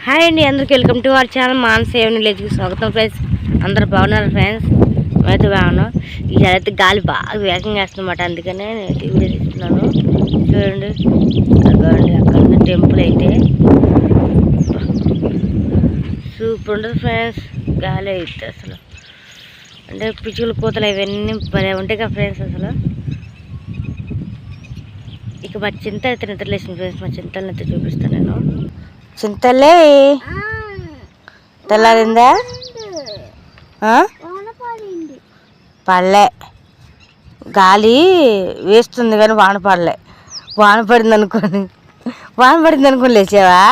Hi అండి, అందరికి welcome to our channel మానసేవని విలేజ్కి స్వాగతం ఫ్రెండ్స్. అందరు బాగున్నారు ఫ్రెండ్స్? మేమైతే బాగున్నాం. ఈసారి గాలి బాగా వేగంగా వేస్తుందన్నమాట, అందుకనే వీడియో తీస్తున్నాను. చూడండి అక్కడ ఉన్న టెంపుల్ అయితే సూపర్ ఉంటుంది ఫ్రెండ్స్. గాలి అయితే అసలు అంటే పిచ్చుకల కూతలు ఇవన్నీ భలే ఉంటాయి కదా ఫ్రెండ్స్. అసలు ఇక మా చింత అయితే నిద్రలేసింది ఫ్రెండ్స్. మా చింతలను అయితే చూపిస్తాను నేను. చింతలే తెల్లారిందా? పడలే, గాలి వేస్తుంది కానీ వాన పడలే. వాన పడింది అనుకోని లేచావా?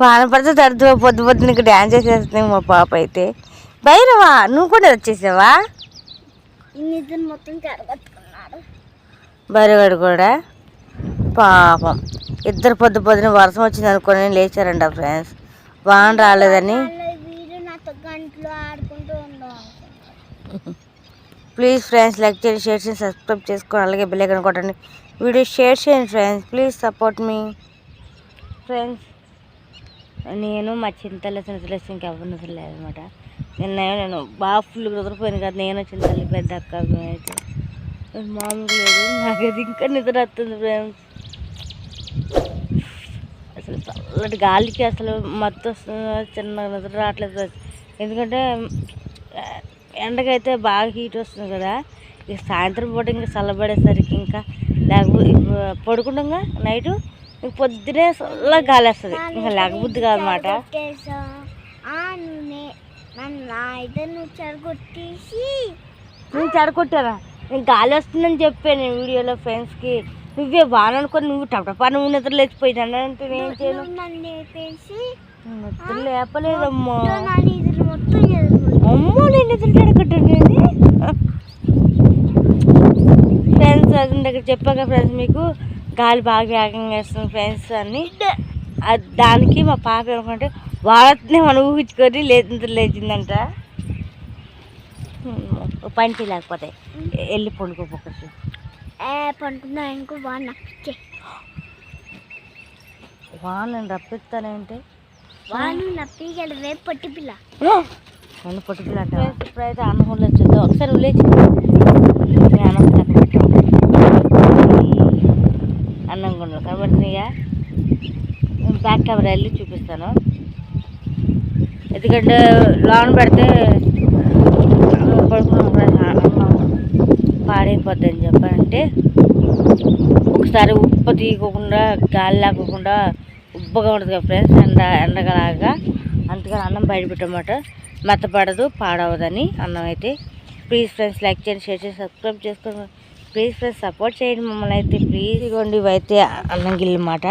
వాన పడితే తడుతు పొద్దున నీకు డ్యాన్స్ చేసేస్తుంది మా పాప అయితే. బైరవా, నువ్వు కూడా వచ్చేసావా? బైరవాడు కూడా పాపం ఇద్దరు పొద్దున వర్షం వచ్చింది అనుకోని లేచారంట ఫ్రెండ్స్. వాన రాలేదని. ప్లీజ్ ఫ్రెండ్స్ లైక్ చేయండి, షేర్ చేయండి, సబ్స్క్రైబ్ చేసుకోండి, అలాగే బెల్ ఐకాన్ కొట్టండి. వీడియో షేర్ చేయండి ఫ్రెండ్స్. ప్లీజ్ సపోర్ట్ మీ ఫ్రెండ్స్. నేను మా చింతలు నిద్రలేసి ఇంకెవరు నిద్రలేదు అనమాట. నేను బాగా ఫుల్ నిద్రపోయాను కదా. నేను చింతలు పెద్ద అక్క అయితే మామూలు లేదు. నాకైతే ఇంకా నిద్ర వస్తుంది ఫ్రెండ్స్. అసలు చల్లటి గాలికి అసలు మత్తు వస్తుంది, చిన్న నిద్ర రావట్లేదు. ఎందుకంటే ఎండకైతే బాగా హీట్ వస్తుంది కదా. ఇక సాయంత్రం పూట ఇంకా చల్లబడేసరికి ఇంకా లేకపోతే పడుకుంటాగా నైటు ఇంక పొద్దునే చల్లగా గాలి వస్తుంది. ఇంకా లేకబుద్ధి కాదన్నమాట. నువ్వు చెడగొట్టారా? నేను గాలి వస్తుందని చెప్పాను నేను వీడియోలో ఫ్రెండ్స్కి. నువ్వే బాగా అనుకోని నువ్వు టపటపా నువ్వు నిద్ర లేచిపోయినా అంటే నేను చేయను. నిద్ర లేపలేదమ్మా. అమ్మో, నేను నిద్ర చెడగొట్టండి ఫ్రెండ్స్. అది దగ్గర చెప్పాక ఫ్రెండ్స్ మీకు గాలి బాగా వేగంగా వేస్తుంది ఫ్రెండ్స్ అని. దానికి మా పాప ఏమంటే వాళ్ళనే మనం ఊహించుకొని నిద్ర లేచిందంట. పంచి లేకపోతే వెళ్ళి పండుకోపోవచ్చు. పండుకున్నా ఇంకో వాన రప్పిస్తానంటే నప్పిగలవే పొట్టి పిల్ల అంటే ఇప్పుడైతే అన్నం వచ్చేద్దాం. ఒకసారి లేచి అన్నం పెట్టాం. అన్నం కొండ కాబట్టి బ్యాక్ కెమెరా వెళ్ళి చూపిస్తాను. ఎందుకంటే లోన్ పెడితే పాడైపోద్ది అని చెప్పాలంటే ఒకసారి ఉప్పు తీయకుండా గాలి లేకుండా ఉబ్బగా ఉంటుంది కదా ఫ్రెండ్స్. ఎండగలాగా అందుకని అన్నం బయట పెట్టమాట. మెత్తపడదు, పాడవదని అన్నం అయితే. ప్లీజ్ ఫ్రెండ్స్ లైక్ చేయండి, షేర్ చేయండి, సబ్స్క్రైబ్ చేసుకోండి. ప్లీజ్ ఫ్రెండ్స్ సపోర్ట్ చేయండి మమ్మల్ని అయితే ప్లీజ్. ఇదిగోండి ఇవైతే అన్నం గిల్లు అన్నమాట.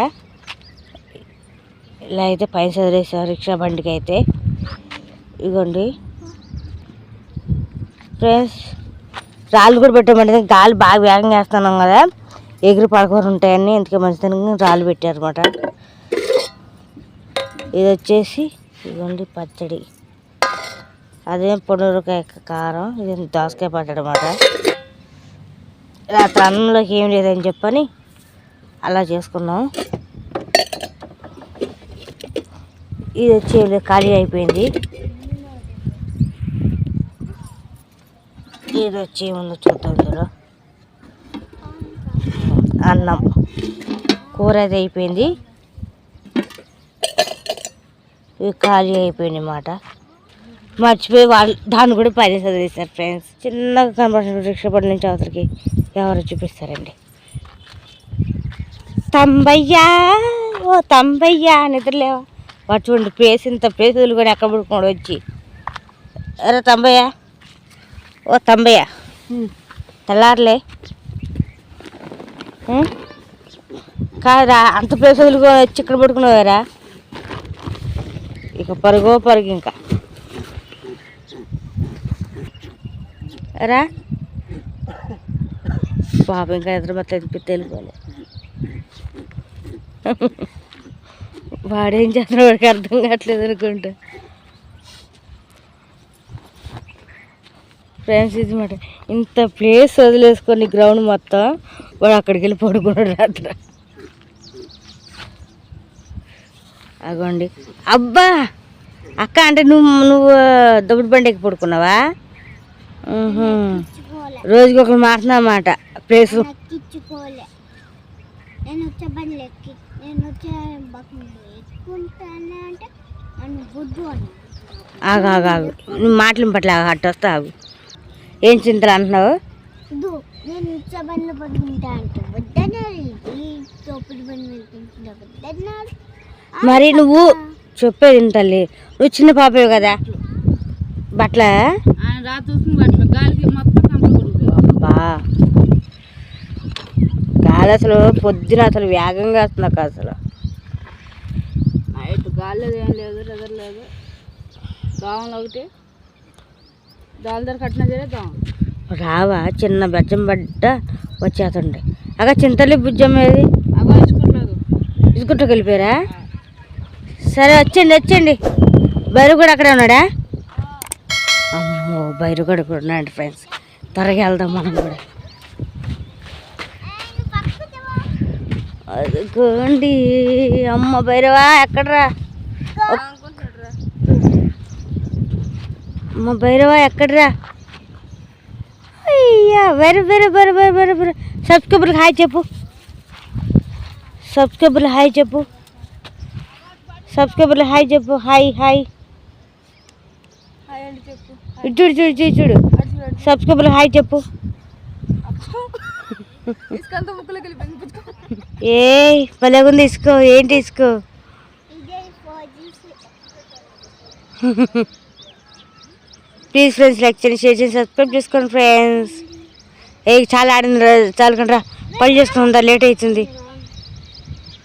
ఇలా అయితే పైన చదివేసాం రిక్షా బండికి అయితే. ఇదిగోండి ఫ్రెండ్స్, రాళ్ళు కూడా పెట్టామంటే గాలి బాగా వేగంగా వేస్తున్నాం కదా, ఎగురు పడకూర ఉంటాయని ఇంతకీ మంచితనంగా రాళ్ళు పెట్టారన్నమాట. ఇది వచ్చేసి ఇదిగోండి పచ్చడి, అదేం పొడూరకాయ కారం, ఇది దోసకాయ పచ్చడి అన్నమాట. రాత్రి అన్నంలోకి ఏం లేదని చెప్పని అలా చేసుకున్నాం. ఇది వచ్చి ఖాళీ అయిపోయింది. ఇది వచ్చి ముందు చూద్దాం. ఇందులో అన్నం కూర అది అయిపోయింది, ఇవి ఖాళీ అయిపోయింది అన్నమాట. మర్చిపోయి వాళ్ళు దాన్ని కూడా పైన చదివేశారు ఫ్రెండ్స్. చిన్నగా కనబడుతుంది రిక్షా బండి నుంచి అవతలకి ఎవరు చూపిస్తారండి. తంబయ్యా, ఓ తంబయ్యా నిద్రలేవా? వాడు చూడండి ప్లేస్, ఇంత ప్లేస్ వదులుకొని ఎక్కడ పడుకోండి వచ్చి. అరే తంబయ్య, ఓ తంబయ్య తెల్లారులే కాదురా, అంత ప్లేస్ వదులుకొని వచ్చి ఇక్కడ పడుకున్నావారా? ఇక పరుగు ఇంకా రా పాప. ఇంకా నిద్రపోతే తెలుసుకోవాలి. వాడేం చేస్తాడు వాడికి అర్థం కావట్లేదు అనుకుంటా. ఫ్రెండ్స్ ఇది మాట ఇంత ప్లేస్ వదిలేసుకొని గ్రౌండ్ మొత్తం వాడు అక్కడికి వెళ్ళి పడుకున్నాడు రాత్రి. అగోండి అబ్బా అక్క అంటే నువ్వు దొబ్బడి బండి ఎక్కి పడుకున్నావా? రోజుకి ఒకరు మారుతున్నమాట ప్లేస్. ఆగు ఆగు ఆగు నువ్వు మాటలు పట్ల అట్టు వస్తా ఆగు. ఏం చింతలు అంటున్నావు? మరి నువ్వు చెప్పేది తల్లి, నువ్వు చిన్న పాపే కదా బట్ల అబ్బా గాలి అసలు పొద్దున అసలు వేగంగా వస్తుంది అక్క. అసలు గాలి లేదు ఏం లేదు రెదర్ లేదు. దోమలు ఒకటి దాని దగ్గర కట్టినా సరే దోమ రావా చిన్న బెజ్జం పడ్డ వచ్చేస్తుండే. అక్క చింతలు బుజ్జమ్మ ఏది ఇసుకుంటూకి వెళ్ళిపోయారా? సరే వచ్చండి వచ్చండి. బైరు కూడా అక్కడే ఉన్నాడా? అమ్మో బైరు కూడా ఉన్నాడు ఫ్రెండ్స్. త్వరగా వెళ్దాం మనం కూడా. అదిగోండి అమ్మ భైరవా ఎక్కడరా? అమ్మ భైరవా ఎక్కడరా? అయ్యా బైరు బైరు బైరు బైరు బైరు బైరు. సబ్స్క్రైబర్కి హాయ్ చెప్పు. సబ్స్క్రైబర్లు హాయ్ చెప్పు. సబ్స్క్రైబర్లు హాయ్ చెప్పు. హాయ్ హాయ్ చూడు చూడు చూడు చూడు. సబ్స్క్రైబర్లు హాయ్ చెప్పు. ఏ భలేగుంది ఇసుకో. ఏంటి ఇసుకో? ప్లీజ్ ఫ్రెండ్స్ లైక్ చేయండి, షేర్ చేయండి, సబ్స్క్రైబ్ చేసుకోండి ఫ్రెండ్స్. ఏ చాలా ఆడింది చాలు కండ్రా పని చేసుకుందా లేట్ అవుతుంది.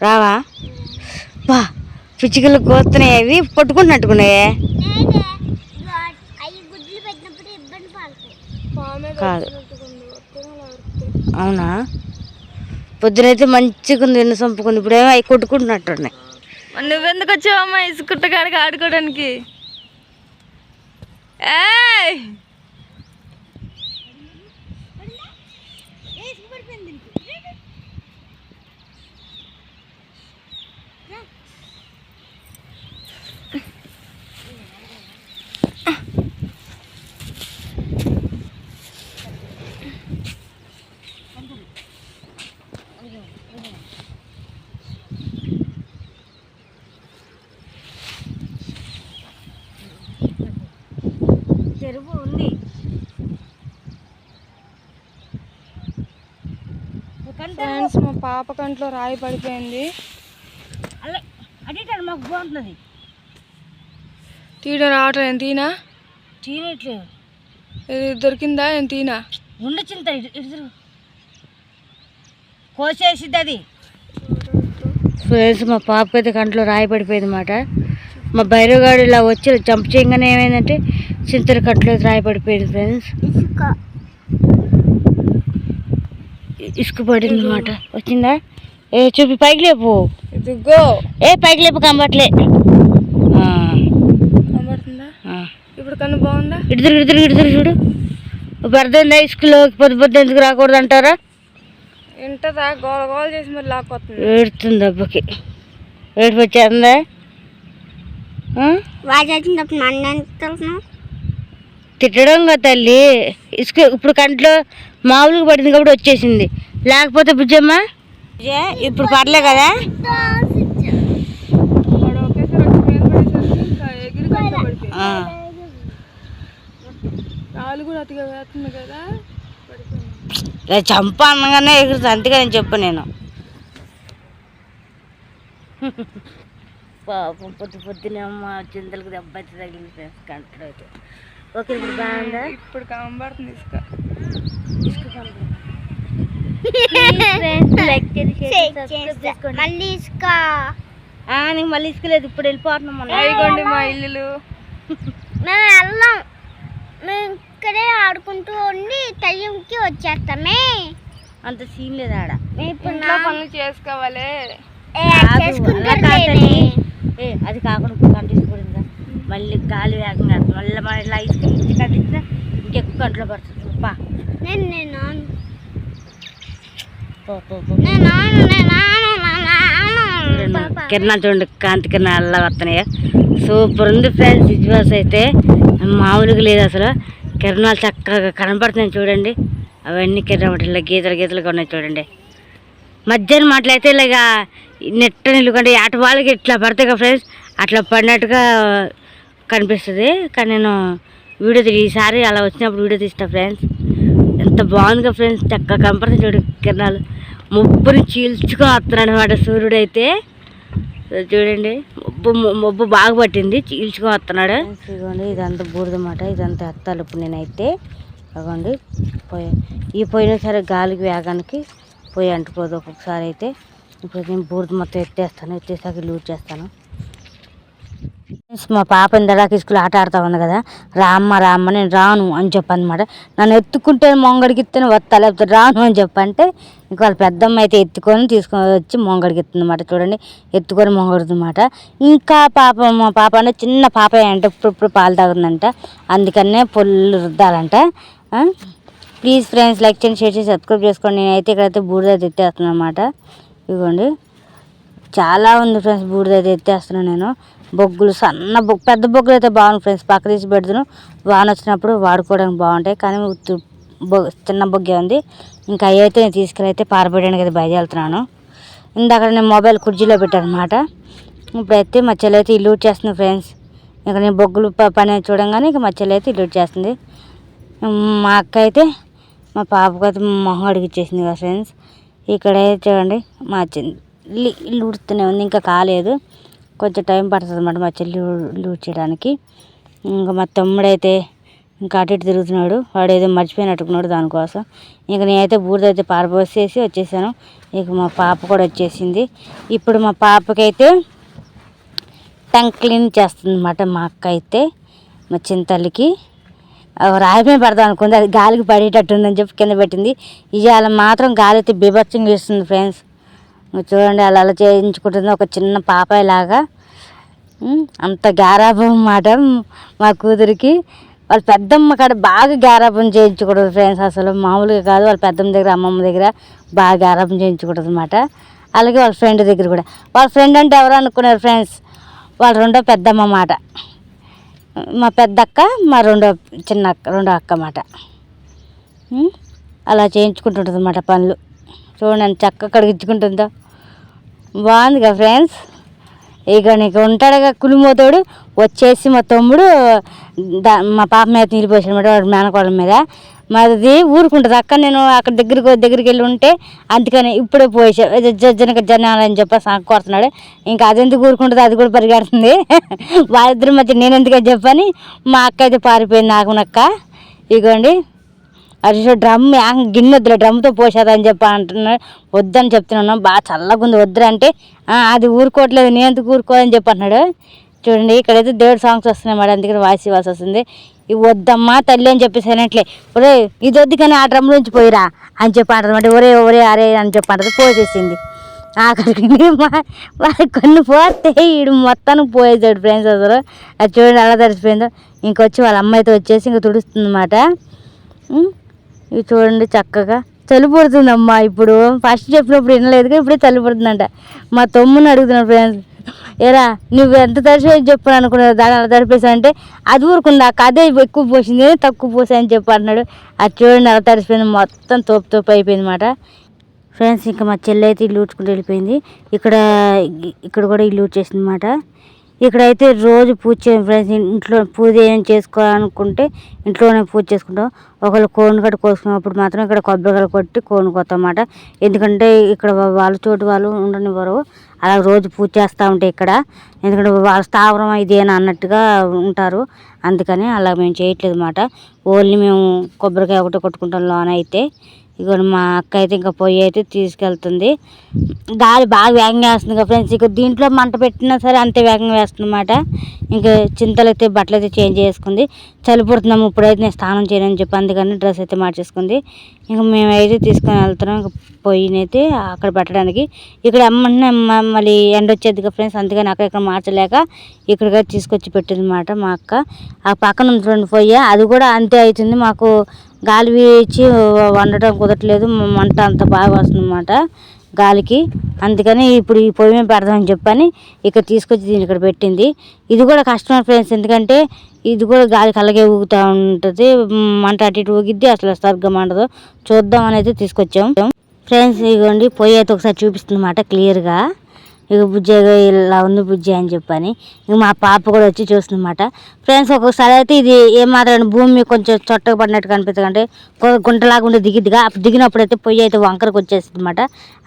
రావా బా పిచ్చికలు కోస్తున్నాయి అవి పట్టుకుంటున్నట్టుకున్నాయే. కాదు అవునా? పొద్దునైతే మంచిగా ఉంది ఎన్ని చంపుకుంది. ఇప్పుడేమో అవి కొట్టుకుంటున్నట్టున్నాయి. నువ్వెందుకు వచ్చావమ్మా ఇసుకుంట కాడికి ఆడుకోవడానికి? చెరువు ఉంది. ఫ్రెండ్స్ మా పాప కంట్లో రాయి పడిపోయింది. అలా అడిగాడు మాకు బాగుంటుంది. తీయడం రావటం ఏం తీనా? తీయట్లేదు. దొరికిందా ఏం తీనా? ఉండచింత ఇద్దరు కోసేసిద్ది అది. ఫ్రెండ్స్ మా పాపకి అయితే కంట్లో రాయి పడిపోయింది అన్నమాట. మా భైరవగాడు ఇలా వచ్చి జంప్ చేయగానే ఏమైందంటే చింతల కంట్లో రాయి పడిపోయింది ఫ్రెండ్స్. ఇసుక పడింది అన్నమాట. వచ్చిందా? ఏ చూపి పైకి లేపు. ఇదిగో ఏ పైకి లేపు కంబట్లే. కనబడుతుందా? ఇప్పుడు కన్నా బాగుందా? ఇడుదురు ఇడుదురు ఇడుదురు చూడు. ఇప్పుడు అర్థమైందా ఇసుకలో పొద్దు పొద్దు ఎందుకు రాకూడదు అంటారా? ఇంటదా గోల గోల చేసి మరి లాక్కొస్తుంది. ఏడుతుంది అబ్బకి. ఏడుపు వచ్చేస్తుందా? తిట్టడంగా తల్లి. ఇసుక ఇప్పుడు కంట్లో మామూలుగా పడింది కాబట్టి వచ్చేసింది. లేకపోతే బుజ్జమ్మ ఇప్పుడు పడలే కదా. చంప అనగానే ఎగురుతుంది. అంతగా నేను చెప్పు. నేను పాపం పొద్దునే అమ్మ చింతలకు దెబ్బ అయితే తగిలింది ఫ్రెండ్స్ కంట్లో అయితే. ఓకే ఇప్పుడు బాగుందా? ఇప్పుడు కనబడుతుంది ఇసుక. మళ్ళీ ఇసుక నీకు మళ్ళీ ఇసుక లేదు. ఇప్పుడు వెళ్ళిపోతున్నాం. అయిగోండి మా ఇల్లు. మేము వెళ్ళాం. మేము ఇక్కడే ఆడుకుంటూ ఉండి టైంకి వచ్చేస్తామే. అంత సీన్ లేదు ఆడ. ఇప్పుడు పనులు చేసుకోవాలి. అది కాకుండా కంటిసి పడిందా మళ్ళీ గాలి వేగంగా మళ్ళీ మన ఇలా ఇసుక కట్టించిన ఇంకెక్కువ కంట్లో పడుతుంది పా కిరణాలు చూడండి, కాంతి కిరణాలు అలా వస్తున్నాయి. సూపర్ ఉంది ఫ్రెండ్స్. విజువల్స్ అయితే మామూలుగా లేదు అసలు. కిరణాలు చక్కగా కనపడుతున్నాయి చూడండి. అవన్నీ కిరణాలు గీతలు గీతలుగా ఉన్నాయి చూడండి. మధ్యాహ్నం మాటలైతే ఇలాగ నెట్ట నీళ్ళు కంటే అటు వాళ్ళకి ఇట్లా పడతాయి కదా ఫ్రెండ్స్, అట్లా పడినట్టుగా కనిపిస్తుంది. కానీ నేను వీడియో ఈసారి అలా వచ్చినప్పుడు వీడియో తీస్తా ఫ్రెండ్స్. ఎంత బాగుంది కదా ఫ్రెండ్స్, చక్కగా కనపడుతుంది చూడు కిరణాలు. ముబ్బుని చీల్చుకొని వస్తున్నాడు అనమాట సూర్యుడు అయితే. చూడండి మబ్బు బాగా పట్టింది, చీల్చుకొని వస్తున్నాడు. ఇదిగోండి ఇదంతా బూడిదన్నమాట, ఇదంతా ఎత్తాలి ఇప్పుడు నేనైతే. ఇదిగోండి ఈ పోయిన సరే గాలికి వేగానికి పోయి అంటుకోదు ఒక్కొక్కసారి అయితే. ఇప్పుడు నేను బూడిద మొత్తం ఎత్తేస్తాను, ఎత్తేసాక లూజ్ చేస్తాను. మా పాప ఇందాక స్కూల్ ఆట ఆడుతూ ఉంది కదా, రామ్మ రామ్మ నేను రాను అని చెప్పనమాట. నన్ను ఎత్తుకుంటే మొంగడికి ఇస్తాను వస్తా, లేకపోతే రాను అని చెప్పంటే ఇంక వాళ్ళ పెద్దమ్మ అయితే ఎత్తుకొని తీసుకొని వచ్చి మొంగడికి ఎత్తుందన్నమాట. చూడండి ఎత్తుకొని మొంగడుతుందన్నమాట. ఇంకా మా పాప అంటే చిన్న పాప అంటే ఇప్పుడు పాలు తాగుతుందంట, అందుకనే పొల్లు రుద్దాలంట. ప్లీజ్ ఫ్రెండ్స్ లైక్ చేయండి, షేర్ చేసి సబ్స్క్రైబ్ చేసుకోండి. నేనైతే ఇక్కడైతే బూడిద ఎత్తేస్తున్నాను అనమాట. ఇదిగోండి చాలా ఉంది ఫ్రెండ్స్, బూడిద అయితే ఎత్తేస్తున్నాను నేను. బొగ్గులు సన్న పెద్ద బొగ్గులు అయితే బాగుంది ఫ్రెండ్స్, పక్క తీసి పెడుతున్నాను. వాన వచ్చినప్పుడు వాడుకోవడానికి బాగుంటాయి. కానీ చిన్న బొగ్గే ఉంది. ఇంకా అవి అయితే నేను తీసుకెళ్ళి అయితే పారబెట్టడానికి అయితే బయలుదేరుతున్నాను. ఇందాక నేను మొబైల్ కుర్చీలో పెట్టాను అనమాట. ఇప్పుడైతే మా చెల్లి అయితే ఇల్లు చేస్తుంది ఫ్రెండ్స్. ఇంకా నేను బొగ్గులు పని చూడంగానే ఇక మా చెల్లి అయితే ఇల్లు చేస్తుంది. మా అక్క అయితే మా పాపకు అయితే మొహం అడిగిచ్చేసింది కదా ఫ్రెండ్స్. ఇక్కడ చూడండి మా చెల్లి ఇల్లు ఉడుతూనే ఉంది, ఇంకా కాలేదు, కొంచెం టైం పడుతుంది అన్నమాట మా చెల్లి ఇల్లు చేయడానికి. ఇంకా మా తమ్ముడైతే ఇంకా అటు ఇటు తిరుగుతున్నాడు, వాడు ఏదో మర్చిపోయినట్టుకున్నాడు దానికోసం. ఇంకా నేనైతే బూడిదైతే పారబోసేసి వచ్చేసాను. ఇక మా పాప కూడా వచ్చేసింది. ఇప్పుడు మా పాపకైతే టంగ్ క్లీన్ చేస్తుంది అన్నమాట మా అక్క అయితే. మా చింతల్లికి రాయిమే పెడదాం అనుకుంది, అది గాలికి పడేటట్టుందని చెప్పి కింద పెట్టింది. ఇవాళ మాత్రం గాలి అయితే బీభత్సంగా వేస్తుంది ఫ్రెండ్స్. చూడండి అలా అలా చేయించుకుంటుంది ఒక చిన్న పాపాయి లాగా. అంత గారాబం అన్నమాట మా కూతురికి. వాళ్ళ పెద్దమ్మ కాడ బాగా గారాబం చేయించకూడదు ఫ్రెండ్స్, అసలు మామూలుగా కాదు. వాళ్ళ పెద్దమ్మ దగ్గర అమ్మమ్మ దగ్గర బాగా గారాబం చేయించకూడదు అన్నమాట. అలాగే వాళ్ళ ఫ్రెండ్ దగ్గర కూడా. వాళ్ళ ఫ్రెండ్ అంటే ఎవరు అనుకున్నారు ఫ్రెండ్స్, వాళ్ళ రెండో పెద్దమ్మ మాట, మా పెద్దక్క, మా రెండో అక్క మాట. అలా చేయించుకుంటుంటుంది అన్నమాట పనులు. చూడండి చక్కగా కడిగించుకుంటుందో, బాగుంది కదా ఫ్రెండ్స్. ఇక నీకు ఉంటాడుగా కులిమోతోడు వచ్చేసి మా తమ్ముడు మా పాప మీద నీళ్ళు పోసాడనమాట, వాడు మేనకోళ్ళ మీద. మాది ఊరుకుంటుంది అక్క, నేను అక్కడ దగ్గరికి వెళ్ళి ఉంటే అందుకని ఇప్పుడే పోసా జనాలు అని చెప్పి సాగు కొడుతున్నాడు. ఇంకా అదెందుకు ఊరుకుంటుంది, అది కూడా పరిగెడుతుంది. వాళ్ళిద్దరి మధ్య నేను ఎందుకని చెప్పని మా అక్క అయితే పారిపోయింది నాకునక్క. ఇగోండి అది డ్రమ్ గిన్నె వద్దులే డ్రమ్తో పోసేదని చెప్పి అంటున్నాడు. వద్దని చెప్తున్నాను, బాగా చల్లగా ఉంది వద్దురా అంటే అది ఊరుకోవట్లేదు, నేను ఎందుకు ఊరుకోదని చెప్పి అంటున్నాడు. చూడండి ఇక్కడైతే దేవుడు సాంగ్స్ వస్తున్నాయి మేడం, అందుకని వాయిస్ ఇవ్వాల్సి వస్తుంది. ఇవి వద్దమ్మా తల్లి అని చెప్పేసానట్లే, ఒరే ఇది వద్దు కానీ ఆ డ్రమ్ నుంచి పోయిరా అని చెప్పి అంటారు అనమాట. ఒరే అరే అని చెప్పి అంటారు. పోసేసింది ఆఖరికి కొన్ని పోతే ఈడు మొత్తానికి పోయేసాడు ఫ్రెండ్స్ అసలు. అది చూడండి అలా తడిసిపోయిందో. ఇంకొచ్చి వాళ్ళ అమ్మాయితో వచ్చేసి ఇంకా తుడుస్తుంది అన్నమాట. ఇవి చూడండి చక్కగా చలి పడుతుందమ్మా. ఇప్పుడు ఫస్ట్ చెప్పినప్పుడు వినలేదు, ఇప్పుడే చలి పడుతుందంట. మా తమ్ముని అడుగుతున్నాడు ఫ్రెండ్స్, ఏరా నువ్వు ఎంత తడిసి చెప్పాను అనుకున్నావు, దాని అలా తడిపేసానంటే అది ఊరుకుందా అదే ఎక్కువ పోసింది తక్కువ పోసాయని చెప్పి అంటున్నాడు. అది చూడండి అలా తడిసిపోయింది, మొత్తం తోపు అయిపోయింది అన్నమాట ఫ్రెండ్స్. ఇంకా మా చెల్లి అయితే ఇల్లు ఊడ్చుకుంటూ వెళ్ళిపోయింది. ఇక్కడ కూడా ఇల్లు ఊడ్చేసింది అన్నమాట. ఇక్కడైతే రోజు పూజ చేయం ఫ్రెండ్స్. ఇంట్లో పూజ ఏం చేసుకోవాలనుకుంటే ఇంట్లోనే పూజ చేసుకుంటాం. ఒకళ్ళు కోడిగట్టు కోసుకున్నప్పుడు మాత్రం ఇక్కడ కొబ్బరికాయలు కొట్టి కోనుకోతాం అన్నమాట. ఎందుకంటే ఇక్కడ వాళ్ళ చోటు వాళ్ళు ఉండనివ్వరు, అలా రోజు పూజ చేస్తూ ఉంటాయి ఇక్కడ. ఎందుకంటే వాళ్ళ స్థావరం ఇదేనా అన్నట్టుగా ఉంటారు, అందుకని అలా మేము చేయట్లేదు అన్నమాట. ఓన్లీ మేము కొబ్బరికాయ ఒకటి కొట్టుకుంటాం లోన అయితే. ఇక మా అక్క అయితే ఇంకా పొయ్యి అయితే తీసుకెళ్తుంది. గాలి బాగా వేగంగా వేస్తుంది కదా ఫ్రెండ్స్. ఇక దీంట్లో మంట పెట్టినా సరే అంతే వేగంగా వేస్తుంది అన్నమాట. ఇంకా చింతలు అయితే బట్టలు అయితే చేంజ్ చేసుకుంది. చలి పుడుతున్నాము ఇప్పుడైతే నేను స్నానం చేయనని చెప్పి అందుకని డ్రెస్ అయితే మార్చేసుకుంది. ఇంకా మేమైతే తీసుకొని వెళ్తున్నాం పొయ్యినైతే అక్కడ పెట్టడానికి. ఇక్కడ అమ్మంటే మళ్ళీ ఎండ వచ్చేది కదా ఫ్రెండ్స్, అందుకని అక్కడ మార్చలేక ఇక్కడికి తీసుకొచ్చి పెట్టింది అన్నమాట మా అక్క. ఆ పక్కన ఉంది చూడండి పొయ్యి, అది కూడా అంతే అవుతుంది. మాకు గాలి వీచి వండటం కుదరట్లేదు, మంట అంత బాగా వస్తుంది అన్నమాట గాలికి. అందుకని ఇప్పుడు ఈ పొయ్యి మీద పెడదామని చెప్పని ఇక్కడ తీసుకొచ్చి దీన్ని ఇక్కడ పెట్టింది. ఇది కూడా కష్టమే ఫ్రెండ్స్, ఎందుకంటే ఇది కూడా గాలికి అలాగే ఊగుతూ ఉంటుంది, మంట అటు ఇటు ఊగిద్ది, అసలు సరిగ్గా మండదు. చూద్దామని అయితే తీసుకొచ్చాం ఫ్రెండ్స్. ఇదిగోండి పొయ్యి అయితే ఒకసారి చూపిస్తుంది అన్నమాట క్లియర్గా. ఇక బుజ్జి ఇలా ఉంది బుజ్జి అని చెప్పని ఇక మా పాప కూడా వచ్చి చూస్తుందన్నమాట ఫ్రెండ్స్. ఒక్కొక్కసారి అయితే ఇది ఏమాత్రం భూమి కొంచెం చొట్టగా పడినట్టు కనిపిస్తుంది, అంటే గుంటలాగా ఉండే దిగిద్దిగా. అప్పుడు దిగినప్పుడు అయితే పొయ్యి అయితే వంకరకు వచ్చేస్తుంది అన్నమాట.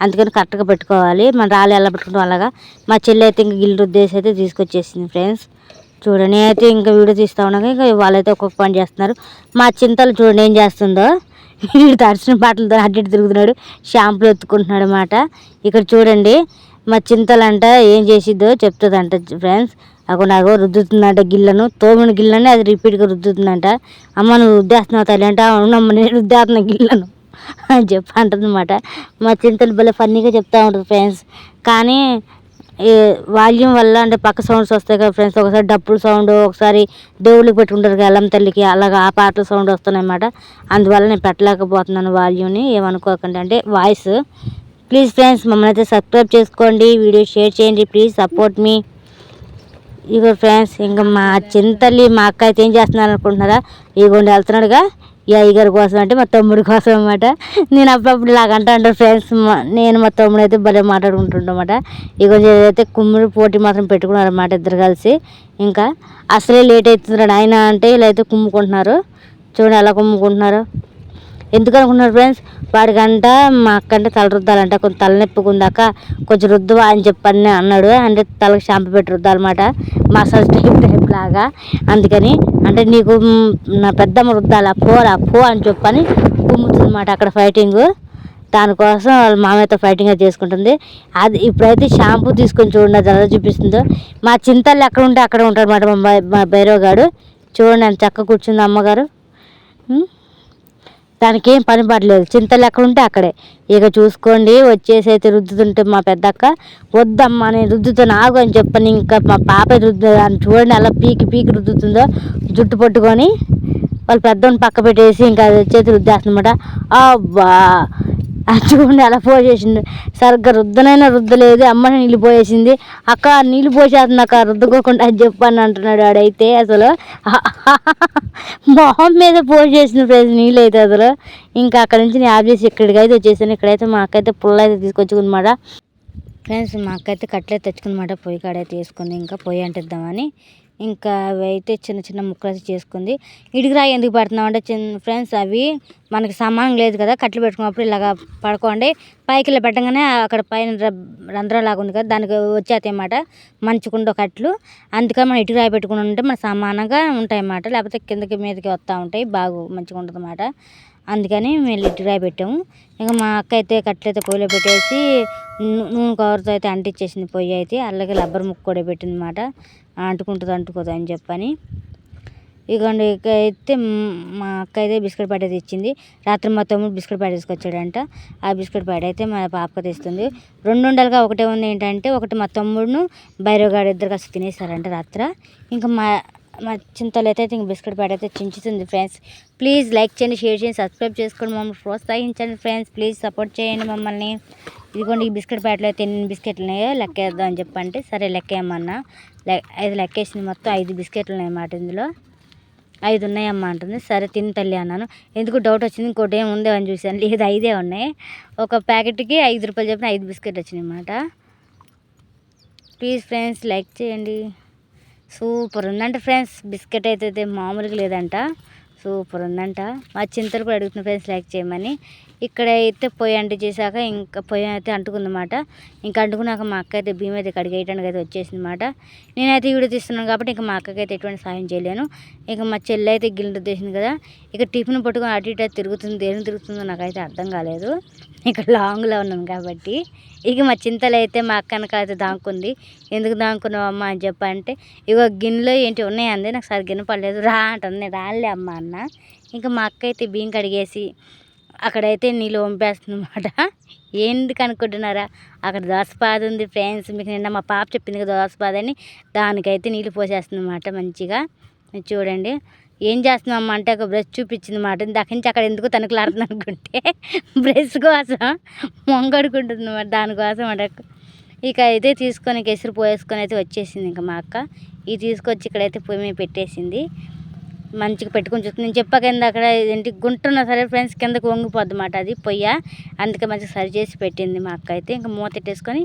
అందుకని కరెక్ట్గా పెట్టుకోవాలి, మన రాళ్ళు ఎలా పెట్టుకుంటాం అలాగా. మా చెల్లి అయితే ఇంక గిల్లు రుద్దేసి అయితే తీసుకొచ్చేసింది ఫ్రెండ్స్. చూడండి అయితే ఇంకా వీడియో తీస్తూ ఉన్నాక ఇంకా వాళ్ళైతే ఒక్కొక్క పని చేస్తున్నారు. మా చింతలు చూడండి ఏం చేస్తుందో, వీడు తడిసిన బట్టలతో అడ్డు ఇటు తిరుగుతున్నాడు, షాంపులు ఎత్తుకుంటున్నాడు అన్నమాట. ఇక్కడ చూడండి మా చింతలంట ఏం చేసిద్దో చెప్తుందంట ఫ్రెండ్స్. అక్కడ నాకు రుద్దుతుందంట గిళ్ళను, తోమిన గిళ్ళని అది రిపీట్గా రుద్దుతుందంట. అమ్మ నువ్వు రుద్దేస్తున్నావు తల్లి అంటే, అవునమ్మ నేను రుద్దేస్తున్నా గిళ్ళను అని చెప్పి అంటుంది అన్నమాట. మా చింతలు భలే ఫన్నీగా చెప్తూ ఉంటుంది ఫ్రెండ్స్. కానీ ఈ వాల్యూమ్ వల్ల అంటే పక్క సౌండ్స్ వస్తాయి కదా ఫ్రెండ్స్, ఒకసారి డప్పుల సౌండ్, ఒకసారి దేవుళ్ళకి పెట్టుకుంటారు కదా అల్లం తల్లికి, అలాగా ఆ పాటల సౌండ్ వస్తున్నాయి అన్నమాట. అందువల్ల నేను పెట్టలేకపోతున్నాను వాల్యూమ్ని, ఏమనుకోకండి, అంటే వాయిస్. ప్లీజ్ ఫ్రెండ్స్ మమ్మల్ని అయితే సబ్స్క్రైబ్ చేసుకోండి, వీడియో షేర్ చేయండి, please support me. Ego friends ఇంకా మా చింతల్లి మా అక్క అయితే ఏం చేస్తున్నారు అనుకుంటున్నారా, ఇగోండి వెళ్తున్నాడుగా ఈ అయ్యగారి కోసం అంటే మా తమ్ముడి కోసం అన్నమాట. నేను అప్పుడప్పుడు ఇలాగ అంటాను ఫ్రెండ్స్, నేను మా తమ్ముడు అయితే భలే మాట్లాడుకుంటుంటామాట. ఇగోండి ఏదైతే కుమ్ముడు పోటీ మాత్రం పెట్టుకున్నారన్నమాట ఇద్దరు కలిసి. ఇంకా అసలే లేట్ అవుతున్నాడు ఆయన అంటే ఇలా అయితే కుమ్ముకుంటున్నారు, చూడండి ఎలా కుమ్ముకుంటున్నారు. ఎందుకు అనుకుంటున్నారు ఫ్రెండ్స్, వాడికంట మా అక్క అంటే తల రుద్దాలంట, కొంచెం తలనొప్పిగా ఉందాక కొంచెం రుద్దువా అని చెప్పని అన్నాడు. అంటే తలకు షాంపూ పెట్టి రుద్దాలన్నమాట, మసాజ్ టైప్ లాగా. అందుకని అంటే నీకు నా పెద్దమ్మ రుద్దాలా పో అని చెప్పని కుమ్ముతుంది అన్నమాట అక్కడ ఫైటింగ్. దానికోసం వాళ్ళ మామయ్యతో ఫైటింగ్ అయితే చేసుకుంటుంది. అది ఇప్పుడైతే షాంపూ తీసుకొని చూడండి అది ఎలా చూపిస్తుందో. మా చింతలు ఎక్కడ ఉంటే అక్కడ ఉంటాడు అన్నమాట మా భైరవ్ గారు. చూడండి అంత చక్కగా కూర్చుంది అమ్మగారు, దానికి ఏం పని పడలేదు, చింతలు ఎక్కడ ఉంటే అక్కడే. ఇక చూసుకోండి వచ్చేసి అయితే రుద్దుతుంటే మా పెద్దక్క, వద్దమ్మా నేను రుద్దుతాను ఆగు అని చెప్పని ఇంకా మా పాప రుద్దుదని చూడండి అలా పీకి రుద్దుతుందో, జుట్టు పట్టుకొని వాళ్ళు పెద్దోని పక్క పెట్టేసి ఇంకా అది వచ్చేసి రుద్దేస్తుందన్నమాట. అబ్బా అది చూడండి అలా పోసేసింది, సరిగ్గా రుద్దనైనా రుద్దలేదు, అమ్మని నీళ్ళు పోసేసింది. అక్క నీళ్ళు పోసేస్తుంది అక్క రుద్దుకోకుండా అని చెప్పని అంటున్నాడు ఆడైతే. అసలు మొహం మీద పోసేసింది ఫ్రెండ్స్ నీళ్ళు అయితే అసలు. ఇంకా అక్కడ నుంచి నేను ఆఫ్ చేసి ఇక్కడికి అయితే వచ్చేసాను. ఇక్కడైతే మా అక్క అయితే పుల్ల అయితే తీసుకొచ్చుకుందన్నమాట ఫ్రెండ్స్. మా అక్క అయితే కట్టెలు తెచ్చుకున్నమాట, పొయ్యి కాడైతే వేసుకుంది, ఇంకా పొయ్యి అంటిద్దామని. ఇంకా అవి అయితే చిన్న చిన్న ముక్కలు అయితే చేసుకుంది. ఇటుకరాయి ఎందుకు పెడుతున్నాం అంటే ఫ్రెండ్స్, అవి మనకి సమానం లేదు కదా, కట్టెలు పెట్టుకున్నప్పుడు ఇలాగ పడుకోండి, పైకి ఇలా పెట్టగానే అక్కడ పైన రంధ్రాలాగా ఉంది కదా దానికి వచ్చేస్తాయి అన్నమాట మంచుకుండో కట్టెలు. అందుకని మనం ఇటుకరాయి పెట్టుకుని ఉంటే మన సమానంగా ఉంటాయి అన్నమాట, లేకపోతే కిందకి మీదకి వస్తూ ఉంటాయి, బాగా మంచిగా ఉంటుంది అన్నమాట. అందుకని మేము ఇటుకరాయి పెట్టాము. ఇంకా మా అక్క అయితే కట్టెలు అయితే పొయ్యిలో పెట్టేసి నూనె కవర్తో అయితే అంటించేసింది పొయ్యి అయితే. అలాగే రబ్బర్ ముక్క కూడా పెట్టింది అన్నమాట, అంటుకోదు అని చెప్పని. ఇదిగోండి ఇక అయితే మా అక్క అయితే బిస్కెట్ ప్యాకెట్ అయితే ఇచ్చింది. రాత్రి మా తమ్ముడు బిస్కెట్ ప్యాకెట్ తీసుకొచ్చాడంట, ఆ బిస్కెట్ ప్యాకెట్ అయితే మా పాపకు తెస్తుంది. రెండు ఉండలుగా ఒకటే ఉంది ఏంటంటే, ఒకటి మా తమ్ముడును భైరవ్ గారు ఇద్దరు కలిసి తినేస్తారంట రాత్రి. ఇంకా మా చింతలు అయితే ఇంక బిస్కెట్ ప్యాకెట్ అయితే చించుతుంది ఫ్రెండ్స్. ప్లీజ్ లైక్ చేయండి, షేర్ చేయండి, సబ్స్క్రైబ్ చేసుకోండి, మమ్మల్ని ప్రోత్సహించండి ఫ్రెండ్స్. ప్లీజ్ సపోర్ట్ చేయండి మమ్మల్ని. ఇదిగోండి ఈ బిస్కెట్ ప్యాకెట్లో అయితే ఎన్ని బిస్కెట్లు ఉన్నాయో లెక్కేద్దాం అని చెప్పంటే సరే లెక్కేయమన్నా. 5 లెక్కేసింది, మొత్తం 5 బిస్కెట్లు ఉన్నాయి అన్నమాట, ఇందులో 5 ఉన్నాయమ్మా అంటుంది. సరే తిని తల్లి అన్నాను. ఎందుకు డౌట్ వచ్చింది, ఇంకోటి ఏమి ఉందో అని చూశాను, లేదు 5 ఉన్నాయి. ఒక ప్యాకెట్కి 5 రూపాయలు చెప్పిన 5 బిస్కెట్లు వచ్చినాయి అన్నమాట. ప్లీజ్ ఫ్రెండ్స్ లైక్ చేయండి. సూపర్ ఉందంట ఫ్రెండ్స్, బిస్కెట్ అయితే మామూలుగా లేదంట, సూపర్ ఉందంట. మా చింతలు కూడా అడుగుతున్న ఫ్రెండ్స్ లైక్ చేయమని. ఇక్కడైతే పొయ్యి అంటించేసాక ఇంకా పొయ్యి అయితే అంటుకుందన్నమాట. ఇంకా అంటుకున్నాక మా అక్క అయితే బియ్యం అయితే కడిగేయడానికి అయితే వచ్చేసింది అన్నమాట. నేనైతే వీడియో తీస్తున్నాను కాబట్టి ఇంకా మా అక్కకి అయితే ఎటువంటి సాయం చేయలేను. ఇక మా చెల్లి అయితే గిన్నె తీసింది కదా, ఇక టిఫిన్ పట్టుకొని అటు ఇటు తిరుగుతుంది, దేని తిరుగుతుందో నాకైతే అర్థం కాలేదు, ఇక్కడ లాంగ్లో ఉన్నాను కాబట్టి. ఇక మా చింతలు అయితే మా అక్కనక అయితే దాక్కుంది. ఎందుకు దాక్కున్నావు అమ్మ అని చెప్పంటే, ఇక గిన్నెలో ఏంటి ఉన్నాయండి, నాకు సరిగ్గా గిన్నె పడలేదు రా అంటుంది. రాలే అమ్మ అన్న. ఇంకా మా అక్క అయితే బియ్యం కడిగేసి అక్కడైతే నీళ్ళు వంపేస్తుంది అనమాట. ఎందుకు అనుకుంటున్నారా, అక్కడ దోసపాద ఉంది ఫ్రెండ్స్. మీకు నిన్న మా పాప చెప్పింది కదా దోసపాద అని, దానికైతే నీళ్ళు పోసేస్తుంది అనమాట మంచిగా. చూడండి ఏం చేస్తున్నాం అంటే ఒక బ్రష్ చూపించింది అనమాట. దాని నుంచి అక్కడ ఎందుకు తనకులాడుతుంది అనుకుంటే బ్రష్ కోసం మొంగడుకుంటుంది అనమాట, దానికోసం అట. ఇక అయితే తీసుకొని ఎసురు పోసుకొని అయితే వచ్చేసింది ఇంకా మా అక్క. ఇది తీసుకొచ్చి ఇక్కడైతే పొయ్యి మీద పెట్టేసింది. మంచిగా పెట్టుకొని చూస్తుంది. నేను చెప్పాక అక్కడ ఏంటి గుంటున్నా సరే ఫ్రెండ్స్ కిందకు వంగిపోద్ది అన్నమాట అది పొయ్య. అందుకే మంచిగా సరి చేసి పెట్టింది మా అక్క అయితే. ఇంకా మూత పెట్టేసుకొని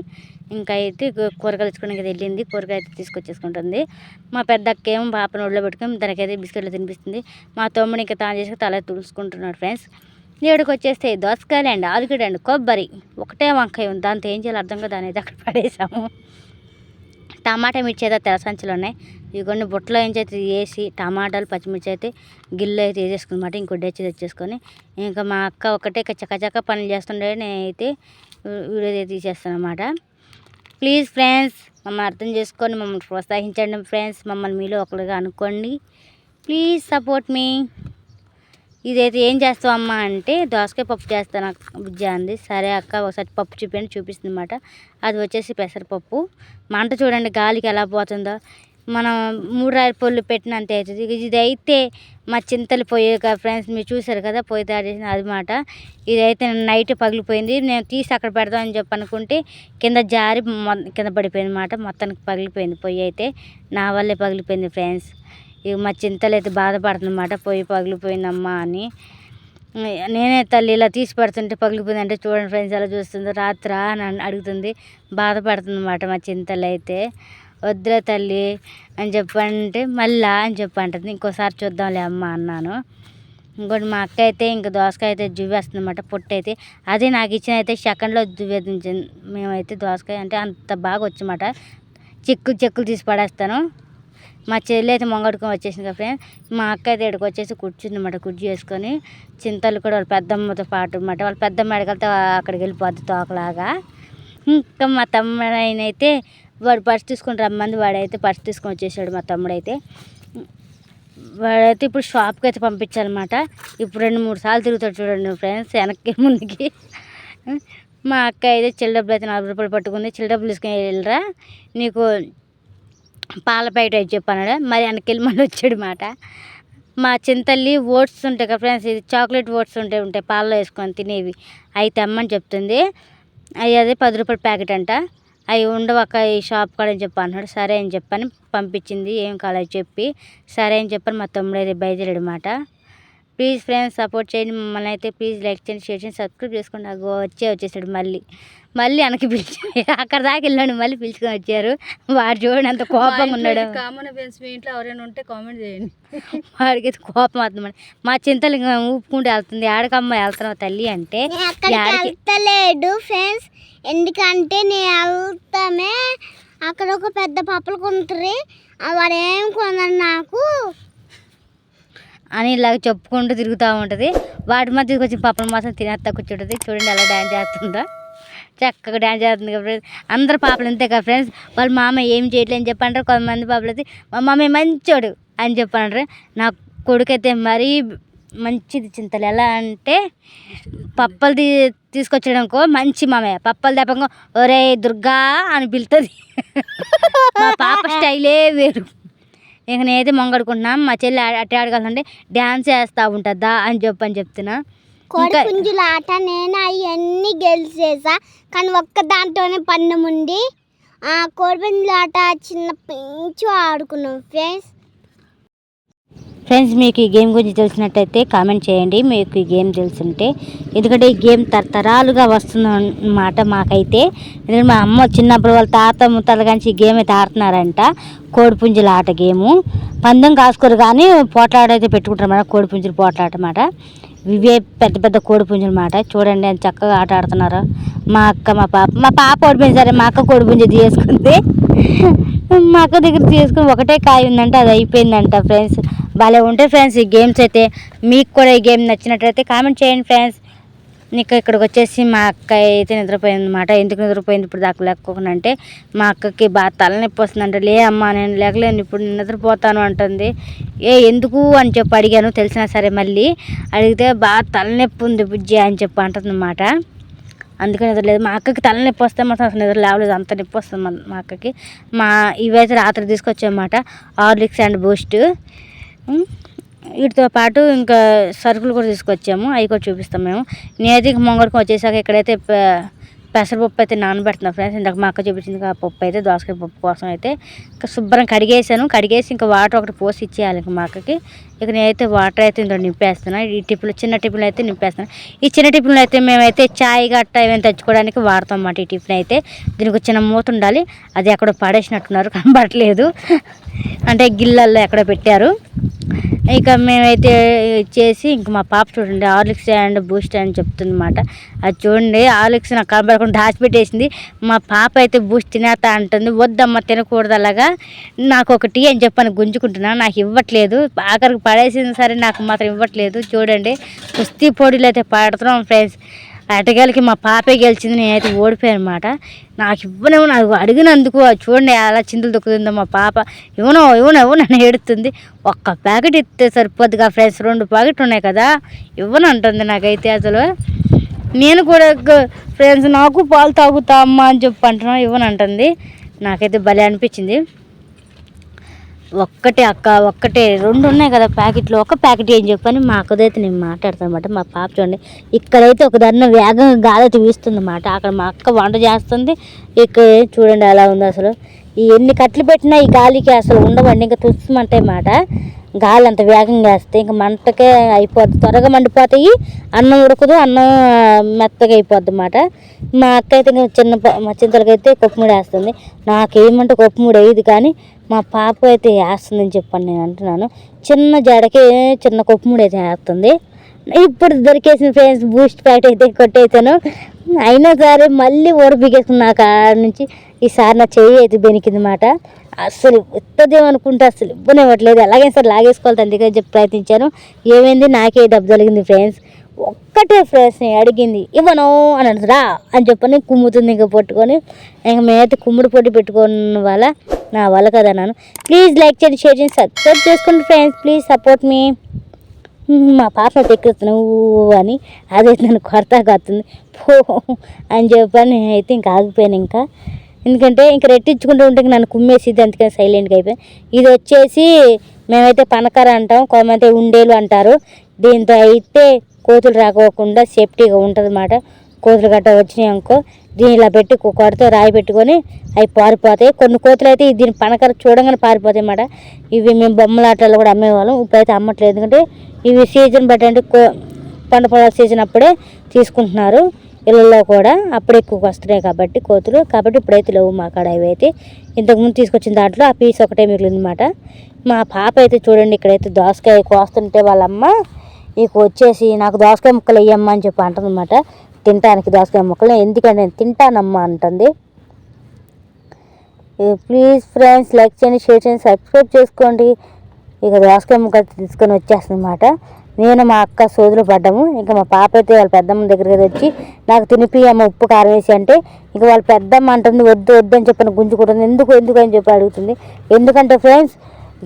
ఇంకా అయితే కూరగాయలు తెచ్చుకోవడానికి వెళ్ళింది. కూరగాయ అయితే తీసుకొచ్చేసుకుంటుంది. మా పెద్ద అక్క ఏమో పాపను ఒళ్ళో పెట్టుకొని దానికైతే బిస్కెట్లు తినిపిస్తుంది. మా తమ్ముడు ఇంకా తాను చేసి తల తుడుచుకుంటున్నాడు ఫ్రెండ్స్. ఏడుకు వచ్చేస్తే దోసకాయలు అండి, ఆలుగడ్డ అండి, కొబ్బరి, ఒకటే వంకాయ ఉంది. దాంతో ఏం చేయాలి అర్థం కదా, దాని అయితే అక్కడ పడేసాము. టమాటా మిర్చి అయితే తెల్ల సంచులు ఉన్నాయి. ఇవి కొన్ని బుట్టలో అయితే వేసి టమాటాలు పచ్చిమిర్చి అయితే గిల్లు అయితే వేసేసుకున్నమాట. ఇంకోటి వచ్చి తెచ్చేసుకొని ఇంకా మా అక్క ఒకటే చక్కచక్క పనులు చేస్తుండే, నేనైతే వీడియో అయితే తీసేస్తాను అనమాట. ప్లీజ్ ఫ్రెండ్స్ మమ్మల్ని అర్థం చేసుకొని మమ్మల్ని ప్రోత్సహించండి ఫ్రెండ్స్. మమ్మల్ని మీలో ఒకరిగా అనుకోండి. ప్లీజ్ సపోర్ట్ మీ. ఇదైతే ఏం చేస్తావు అమ్మ అంటే దోసకాయ పప్పు చేస్తాను బుజ్జ అంది. సరే అక్క ఒకసారి పప్పు చూపిస్తుంది అనమాట. అది వచ్చేసి పెసరపప్పు. మంట చూడండి గాలికి ఎలా పోతుందో. మనం 3 రాయల పొల్లు పెట్టినంత అవుతుంది. ఇది అయితే మా చింతలు పోయాక ఫ్రెండ్స్ మీరు చూసారు కదా పొయ్యి తయారు చేసిన అది మాట. ఇదైతే నైట్ పగిలిపోయింది. నేను తీసి అక్కడ పెడదామని చెప్పి అనుకుంటే కింద జారి కింద పడిపోయింది అన్నమాట. మొత్తానికి పగిలిపోయింది పొయ్యి అయితే. నా వల్లే పగిలిపోయింది ఫ్రెండ్స్. ఇక మా చింతలు అయితే బాధపడుతుందన్నమాట, పొయ్యి పగిలిపోయిందమ్మా అని. నేనే తల్లి ఇలా తీసి పెడుతుంటే పగిలిపోయింది అంటే చూడండి ఫ్రెండ్స్ ఎలా చూస్తుందో. రాత్రి నన్ను అడుగుతుంది, బాధపడుతుంది అన్నమాట మా చింతలు అయితే. వద్దురా తల్లి అని చెప్పంటే మళ్ళా అని చెప్పంటుంది. ఇంకోసారి చూద్దాంలే అమ్మ అన్నాను. ఇంకోటి మా అక్క అయితే ఇంకా దోసకాయ అయితే జువ్వేస్తుంది అన్నమాట. పొట్టు అయితే అదే నాకు ఇచ్చిన అయితే సెకండ్లో జువ్వేదించింది. మేమైతే దోసకాయ అంటే అంత బాగా వచ్చన్నమాట. చెక్కులు తీసి పడేస్తాను. మా చెల్లి అయితే మొంగడుకొని వచ్చేసింది కదా ఫ్రెండ్స్. మా అక్క అయితే ఇక్కడికి వచ్చేసి కూర్చుంది అన్నమాట. కుర్చీ చేసుకొని చింతలు కూడా వాళ్ళ పెద్దమ్మతో పాటు అన్నమాట. వాళ్ళ పెద్దమ్మ ఎడగలితే అక్కడికి వెళ్ళిపోద్ది తోకలాగా. ఇంకా మా తమ్ముడు అయితే వాడు పర్స్ తీసుకొని రమ్మంది. వాడైతే పర్స్ తీసుకొని వచ్చేసాడు మా తమ్ముడు అయితే. వాడైతే ఇప్పుడు షాప్కి అయితే పంపించాలన్నమాట. ఇప్పుడు 2-3 సార్లు తిరుగుతాడు చూడండి ఫ్రెండ్స్ వెనక్కి ముందుకి. మా అక్క అయితే చిల్ల డబ్బులు అయితే 40 రూపాయలు పట్టుకుంది. చిల్ల డబ్బులు తీసుకొని వెళ్ళరా నీకు పాల ప్యాకెట్ అయితే చెప్పాను. మరి వెనకెళ్ళి మళ్ళీ వచ్చాడు మాట. మా చింతల్లి ఓట్స్ ఉంటాయి కదా ఫ్రెండ్స్, ఇది చాక్లెట్ ఓట్స్ ఉంటాయి పాలలో వేసుకొని తినేవి, అవి తెమ్మని చెప్తుంది. అదే 10 రూపాయల ప్యాకెట్ అంట. అవి ఉండవక్క ఈ షాప్ కాడ అని చెప్పి అన్నాడు. సరే అని చెప్పని పంపించింది. ఏం కాలేదు చెప్పి సరే అని చెప్పని మా తమ్ముడు అయితే బయలుదేరాడు మాట. ప్లీజ్ ఫ్రెండ్స్ సపోర్ట్ చేయండి మమ్మల్ని అయితే. ప్లీజ్ లైక్ చేయండి, షేర్ చేయండి, సబ్స్క్రైబ్ చేసుకోండి. వచ్చేసాడు మళ్ళీ వెనక్కి పిలిచి అక్కడ దాకా వెళ్ళాడు. మళ్ళీ పిలుచుకొని వచ్చారు. వాడు చూడండి అంత కోపంగా ఉన్నాడు. కామన్ ఫ్రెండ్స్ మీ ఇంట్లో ఎవరైనా ఉంటే కామెంట్ చేయండి. వాడికి అయితే కోపం అవుతుంది. మా చింతలు ఊపుకుంటూ వెళ్తుంది. ఆడకమ్మ వెళ్తున్నావు తల్లి అంటే వెళ్తలేడు ఫ్రెండ్స్. ఎందుకంటే నేను వెళ్తామే అక్కడ ఒక పెద్ద పప్పులు కొంటారు, వాడు ఏం కొన్నాడు నాకు అని ఇలాగ చెప్పుకుంటూ తిరుగుతూ ఉంటుంది. వాటి మధ్య వచ్చి పప్పులు మాత్రం తినేస్తా కూర్చుంటుంది. చూడండి అలా డ్యాన్స్ చేస్తుందో, చక్కగా డ్యాన్స్ చేస్తుంది కదా ఫ్రెండ్స్. అందరు పాపలు అంతే కదా ఫ్రెండ్స్. వాళ్ళ మామ ఏం చేయట్లేదు అని చెప్పంటారు. కొంతమంది పాపలు అయితే మా మామ మంచోడు అని చెప్పంటారు. నా కొడుకు అయితే మరీ మంచిది చింతలు. ఎలా అంటే పప్పలు తీసుకొచ్చడానికో మంచి మామయ్య, పప్పలు తెప్పంగా ఒరే దుర్గా అని పిలుతుంది. మా పాప స్టైలే వేరు. ఇక నేనైతే మొంగడుకుంటున్నాం. మా చెల్లి అట్టే ఆడగలంటే డ్యాన్స్ వేస్తూ ఉంటుందా అని చెప్తున్నా. కోడిపుంజుల ఆట నేను అవన్నీ గెలిచేసా, కానీ ఒక్క దాంట్లోనే పన్నం ఉంది. కోడిపుంజుల ఆట చిన్న పెంచు ఆడుకున్నాం ఫ్రెండ్స్. మీకు ఈ గేమ్ గురించి తెలిసినట్టయితే కామెంట్ చేయండి, మీకు ఈ గేమ్ తెలుసుంటే. ఎందుకంటే ఈ గేమ్ తరతరాలుగా వస్తుంది అన్నమాట మాకైతే. ఎందుకంటే మా అమ్మ చిన్నప్పుడు వాళ్ళ తాత ముత్తాల కానీ ఈ గేమ్ అయితే ఆడుతున్నారంట. కోడిపుంజుల ఆట గేము. పందెం కాసుకోరు కానీ పోట్లాడైతే పెట్టుకుంటారు అన్నమాట. కోడిపుంజులు పోట్లాట అన్నమాట. ఇవే పెద్ద పెద్ద కోడిపుంజులు అన్నమాట. చూడండి ఎంత చక్కగా ఆట ఆడుతున్నారు మా అక్క మా పాప ఓడిపోయింది. సరే మా అక్క కోడిపుంజు తీసుకుంది. మా అక్క దగ్గర తీసుకుని ఒకటే కాయ ఉందంటే అది అయిపోయిందంట ఫ్రెండ్స్. భలే ఉంటాయి ఫ్రెండ్స్ ఈ గేమ్స్ అయితే. మీకు కూడా ఈ గేమ్ నచ్చినట్లయితే కామెంట్ చేయండి ఫ్రెండ్స్. ఇంకా ఇక్కడికి వచ్చేసి మా అక్క అయితే నిద్రపోయింది అనమాట. ఎందుకు నిద్రపోయింది ఇప్పుడు దాకా లేకపోకుండా అంటే మా అక్కకి బాగా తలనొప్పి వస్తుందంట. లే అమ్మ నేను లేకలేను ఇప్పుడు నిద్రపోతాను అంటుంది. ఎందుకు అని చెప్పి అడిగాను, తెలిసినా సరే మళ్ళీ అడిగితే బాగా తలనొప్పి ఉంది బుజ్జి అని చెప్పి అంటుంది అనమాట. అందుకని నిద్రలేదు. మా అక్కకి తలనొప్పి వస్తే మాత్రం అసలు నిద్ర లేవలేదు, అంత నొప్పి వస్తుంది మా అక్కకి. ఇవైతే రాత్రి తీసుకొచ్చామన్నమాట, హార్లిక్స్ అండ్ బూస్ట్. వీటితో పాటు ఇంకా సరుకులు కూడా తీసుకొచ్చాము, అవి కూడా చూపిస్తాం మేము. నేనైతే ఇంక మొంగడికి వచ్చేసాక ఇక్కడైతే పెసరపప్పు అయితే నానబెడుతున్నాను ఫ్రెండ్స్. ఇందాక మా అక్క చూపించింది ఆ పప్పు అయితే, దోసకాయ పప్పు కోసం అయితే ఇంకా శుభ్రం కడిగేసి ఇంకా వాటర్ ఒకటి పోసి ఇచ్చేయాలి ఇంకా మా అక్కకి. ఇక నేనైతే వాటర్ అయితే ఇందులో నింపేస్తున్నాను. ఈ టిఫిన్లు చిన్న టిఫిన్లు అయితే నింపేస్తున్నాను. ఈ చిన్న టిఫిన్లు అయితే మేమైతే చాయ్ గట్ట ఏమైనా తెచ్చుకోవడానికి వాడతాం అన్నమాట. ఈ టిఫిన్ అయితే దీనికి చిన్న మూత ఉండాలి, అది ఎక్కడో పడేసినట్టున్నారు కనబడట్లేదు, అంటే గిల్లల్లో ఎక్కడో పెట్టారు. ఇక మేమైతే చేసి ఇంక మా పాప చూడండి హార్లిక్స్ అండ్ బూస్ట్ అని చెప్తుంది అన్నమాట. అది చూడండి హార్లిక్స్ నాకు కనబడకుండా దాచిపెట్టేసింది. మా పాప అయితే బూస్ట్ తినేస్తా అంటుంది. వద్దమ్మ తినకూడదు అలాగా, నాకు ఒక టీ అని చెప్పని గుంజుకుంటున్నా, నాకు ఇవ్వట్లేదు. ఆఖరికి పడేసింది సరే నాకు మాత్రం ఇవ్వట్లేదు. చూడండి కుస్తీ పోటీలు అయితే పడుతున్నాం ఫ్రెండ్స్. అటగాలకి మా పాపే గెలిచింది, నేనైతే ఓడిపోయాను అనమాట. నాకు ఇవ్వనేమో, నాకు అడిగినందుకు చూడండి అలా చింతలు దొక్కుతుందో మా పాప. ఇవ్వను అని ఏడుతుంది. ఒక్క ప్యాకెట్ ఇస్తే సరిపోద్దిగా ఫ్రెండ్స్, 2 ప్యాకెట్లు ఉన్నాయి కదా, ఇవ్వను అంటుంది. నాకైతే అసలు నేను కూడా ఫ్రెండ్స్ నాకు పాలు తాగుతా అమ్మా అని చెప్పి అంటున్నాను, ఇవ్వను అంటుంది. నాకైతే భలే అనిపించింది. ఒక్కటే అక్క, ఒక్కటే 2 ఉన్నాయి కదా ప్యాకెట్లు, ఒక ప్యాకెట్ ఏం చెప్పని మా అక్కదైతే నేను మాట్లాడతాను అనమాట. మా పాప చూడండి ఇక్కడైతే ఒక దాన్ని వేగంగా గాలి వీస్తుంది అన్నమాట. అక్కడ మా అక్క వంట చేస్తుంది, ఇక్కడ చూడండి అలా ఉంది. అసలు ఎన్ని కట్లు పెట్టినా ఈ గాలికి అసలు ఉండవండి, ఇంకా తుస్సుమంటాయి మాట. గాలి అంత వేగంగా వేస్తే ఇంకా మంటకే అయిపోద్ది, త్వరగా మండిపోతాయి, అన్నం ఉడకదు, అన్నం మెత్తగా అయిపోద్ది అన్నమాట. మా అక్క అయితే మా చింతలకైతే కొప్పుముడి వేస్తుంది. నాకేమంటే కొప్పుముడి వేయదు, కానీ మా పాప అయితే వేస్తుందని చెప్పండి నేను అంటున్నాను. చిన్న జడకి చిన్న కొప్పుముడి అయితే వేస్తుంది. ఇప్పుడు దొరికేసిన ఫ్రెండ్స్ బూస్ట్ ప్యాకెట్ అయితే కొట్టేసాను. అయినా సరే మళ్ళీ ఓడిపిగేస్తుంది నా కాడ నుంచి. ఈసారి నా చెయ్యి అయితే బెనికింది మాట. అసలు ఇస్తుందేమనుకుంటే అసలు ఇవ్వనివ్వట్లేదు, ఎలాగైనా సరే లాగేసుకోవాలి, అందుకని చెప్పి ప్రయత్నించాను. ఏమైంది నాకే డబ్బు జరిగింది ఫ్రెండ్స్. ఒక్కటే ఫ్రెండ్స్ నేను అడిగింది, ఇవ్వను అని రా అని చెప్పని కుమ్ముతుంది ఇంకా పట్టుకొని. ఇంకా మేమైతే కుమ్ముడు పొట్టి పెట్టుకున్న వాళ్ళ నా వల్ల కదా నాను. ప్లీజ్ లైక్ చేయండి, షేర్ చేయండి, సబ్స్క్రైబ్ చేసుకోండి ఫ్రెండ్స్, ప్లీజ్ సపోర్ట్ మీ. మా పాప ఎక్కుతున్నావు అని అదైతే నన్ను కొడతా కాస్తుంది పో అని చెప్పని నేనైతే ఇంకా ఆగిపోయాను. ఇంకా ఎందుకంటే ఇంకా రెట్టించుకుంటూ ఉంటే నన్ను కుమ్మేసిద్ది, అందుకని సైలెంట్గా అయిపోయాను. ఇది వచ్చేసి మేమైతే పనకర అంటాం, కొంతమంది ఉండేలు అంటారు. దీంతో అయితే కోతులు రాకోకుండా సేఫ్టీగా ఉంటుంది అన్నమాట. కోతులు గట్ట వచ్చినాయి అనుకో దీని ఇలా పెట్టి కొడితే రాయి పెట్టుకొని అవి పారిపోతాయి. కొన్ని కోతులు అయితే దీని పనకర చూడంగానే పారిపోతాయి అన్నమాట. ఇవి మేము బొమ్మలాటలు కూడా అమ్మేవాళ్ళం, ఇప్పుడైతే అమ్మట్లేదు. ఎందుకంటే ఇవి సీజన్ బట్టి అంటే పంట పొలాల సీజన్ అప్పుడే తీసుకుంటున్నారు ఇళ్ళల్లో కూడా, అప్పుడు ఎక్కువ వస్తున్నాయి కాబట్టి కోతులు. కాబట్టి ఇప్పుడైతే లేవు మా కాడ. ఇవి అయితే ఇంతకుముందు తీసుకొచ్చిన దాంట్లో ఆ పీస్ ఒకటే మిగిలిందన్నమాట. మా పాప అయితే చూడండి ఇక్కడైతే దోసకాయ కోస్తుంటే వాళ్ళమ్మ ఇక వచ్చేసి నాకు దోసకాయ ముక్కలు వేయమ్మా అని చెప్పి అంటుందన్నమాట. తింటానికి దోసకాయ ముక్కలు, ఎందుకంటే నేను తింటానమ్మా అంటుంది. ప్లీజ్ ఫ్రెండ్స్ లైక్ చేయండి, షేర్ చేయండి, సబ్స్క్రైబ్ చేసుకోండి. ఇక దోసకాయ ముక్కలు తీసుకొని వచ్చేస్తుంది అన్నమాట. నేను మా అక్క సోదులు పడ్డాము. ఇంకా మా పాప అయితే వాళ్ళ పెద్దమ్మ దగ్గరికి వచ్చి నాకు తినిపి అమ్మ ఉప్పు కారం వేసి అంటే ఇంకా వాళ్ళ పెద్దమ్మ అంటుంది వద్దు అని చెప్పని గుంజుకుంటుంది. ఎందుకు అని చెప్పి అడుగుతుంది. ఎందుకంటే ఫ్రెండ్స్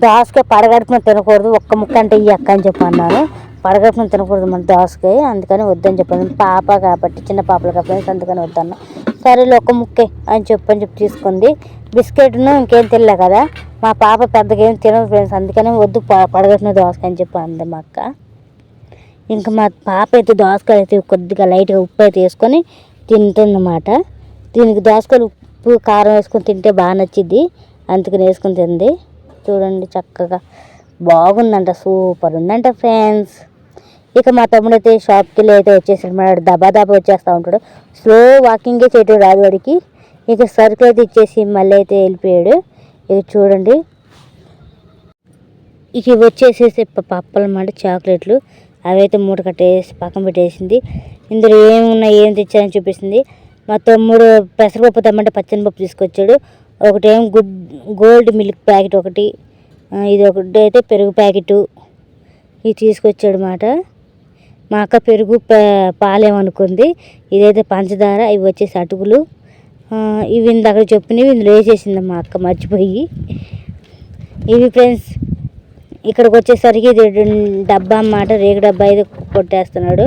దోసకాయ పడగడుపున తినకూడదు, ఒక్క ముక్క అంటే ఈ అక్క అని చెప్పి అన్నాను. పడగడుపున తినకూడదు మన దోసకాయ, అందుకని వద్దని చెప్పాను. పాప కాబట్టి చిన్న పాపలు కాబట్టి అందుకని వద్దన్నా. సరేలే ఒక్క ముక్కే అని చెప్పి తీసుకుంది. బిస్కెట్ను ఇంకేం తినలే కదా, మా పాప పెద్దగా ఏం తినదు ఫ్రెండ్స్, అందుకని వద్దు పడగడుపున దోసకాయ అని చెప్పి అంది మా అక్క. ఇంకా మా పాప అయితే దోసకాయలు అయితే కొద్దిగా లైట్గా ఉప్పు అయితే వేసుకొని తింటుందన్నమాట. దీనికి దోసకాయలు ఉప్పు కారం వేసుకొని తింటే బాగా నచ్చిద్ది, అందుకని వేసుకొని తింది. చూడండి చక్కగా బాగుందంట, సూపర్ ఉందంట ఫ్రెండ్స్. ఇక మా తమ్ముడు అయితే షాప్కి వెళ్ళి అయితే వచ్చేసాడు, మన దబా వచ్చేస్తూ ఉంటాడు. స్లో వాకింగే చేయటం రాదు వాడికి. ఇక సరుకులు అయితే ఇచ్చేసి మళ్ళీ అయితే వెళ్ళిపోయాడు. ఇక చూడండి ఇక ఇవి వచ్చేసేసి పప్పలు అన్నమాట, చాక్లెట్లు. అవి అయితే మూట కట్టేసి పక్కన పెట్టేసింది. ఇందులో ఏమున్నాయి ఏం తెచ్చారని చూపిస్తుంది. మా తమ్ముడు పెసరపప్పు తెమ్మంటే పచ్చనిపప్పు తీసుకొచ్చాడు. ఒకటేమో గోల్డ్ మిల్క్ ప్యాకెట్ ఒకటి, ఇది ఒకటి అయితే పెరుగు ప్యాకెట్ ఇవి తీసుకొచ్చాడు అన్నమాట. మా అక్క పెరుగు పాలేమనుకుంది, ఇదైతే పంచదార, ఇవి వచ్చేసి అటుకులు. ఇవి ఇందాక చెప్పినవి ఇందులో వేసేసింది మా అక్క మర్చిపోయి. ఇవి ఫ్రెండ్స్ ఇక్కడికి వచ్చేసరికి ఇది డబ్బా అన్నమాట, రేగు డబ్బా అయితే కొట్టేస్తున్నాడు.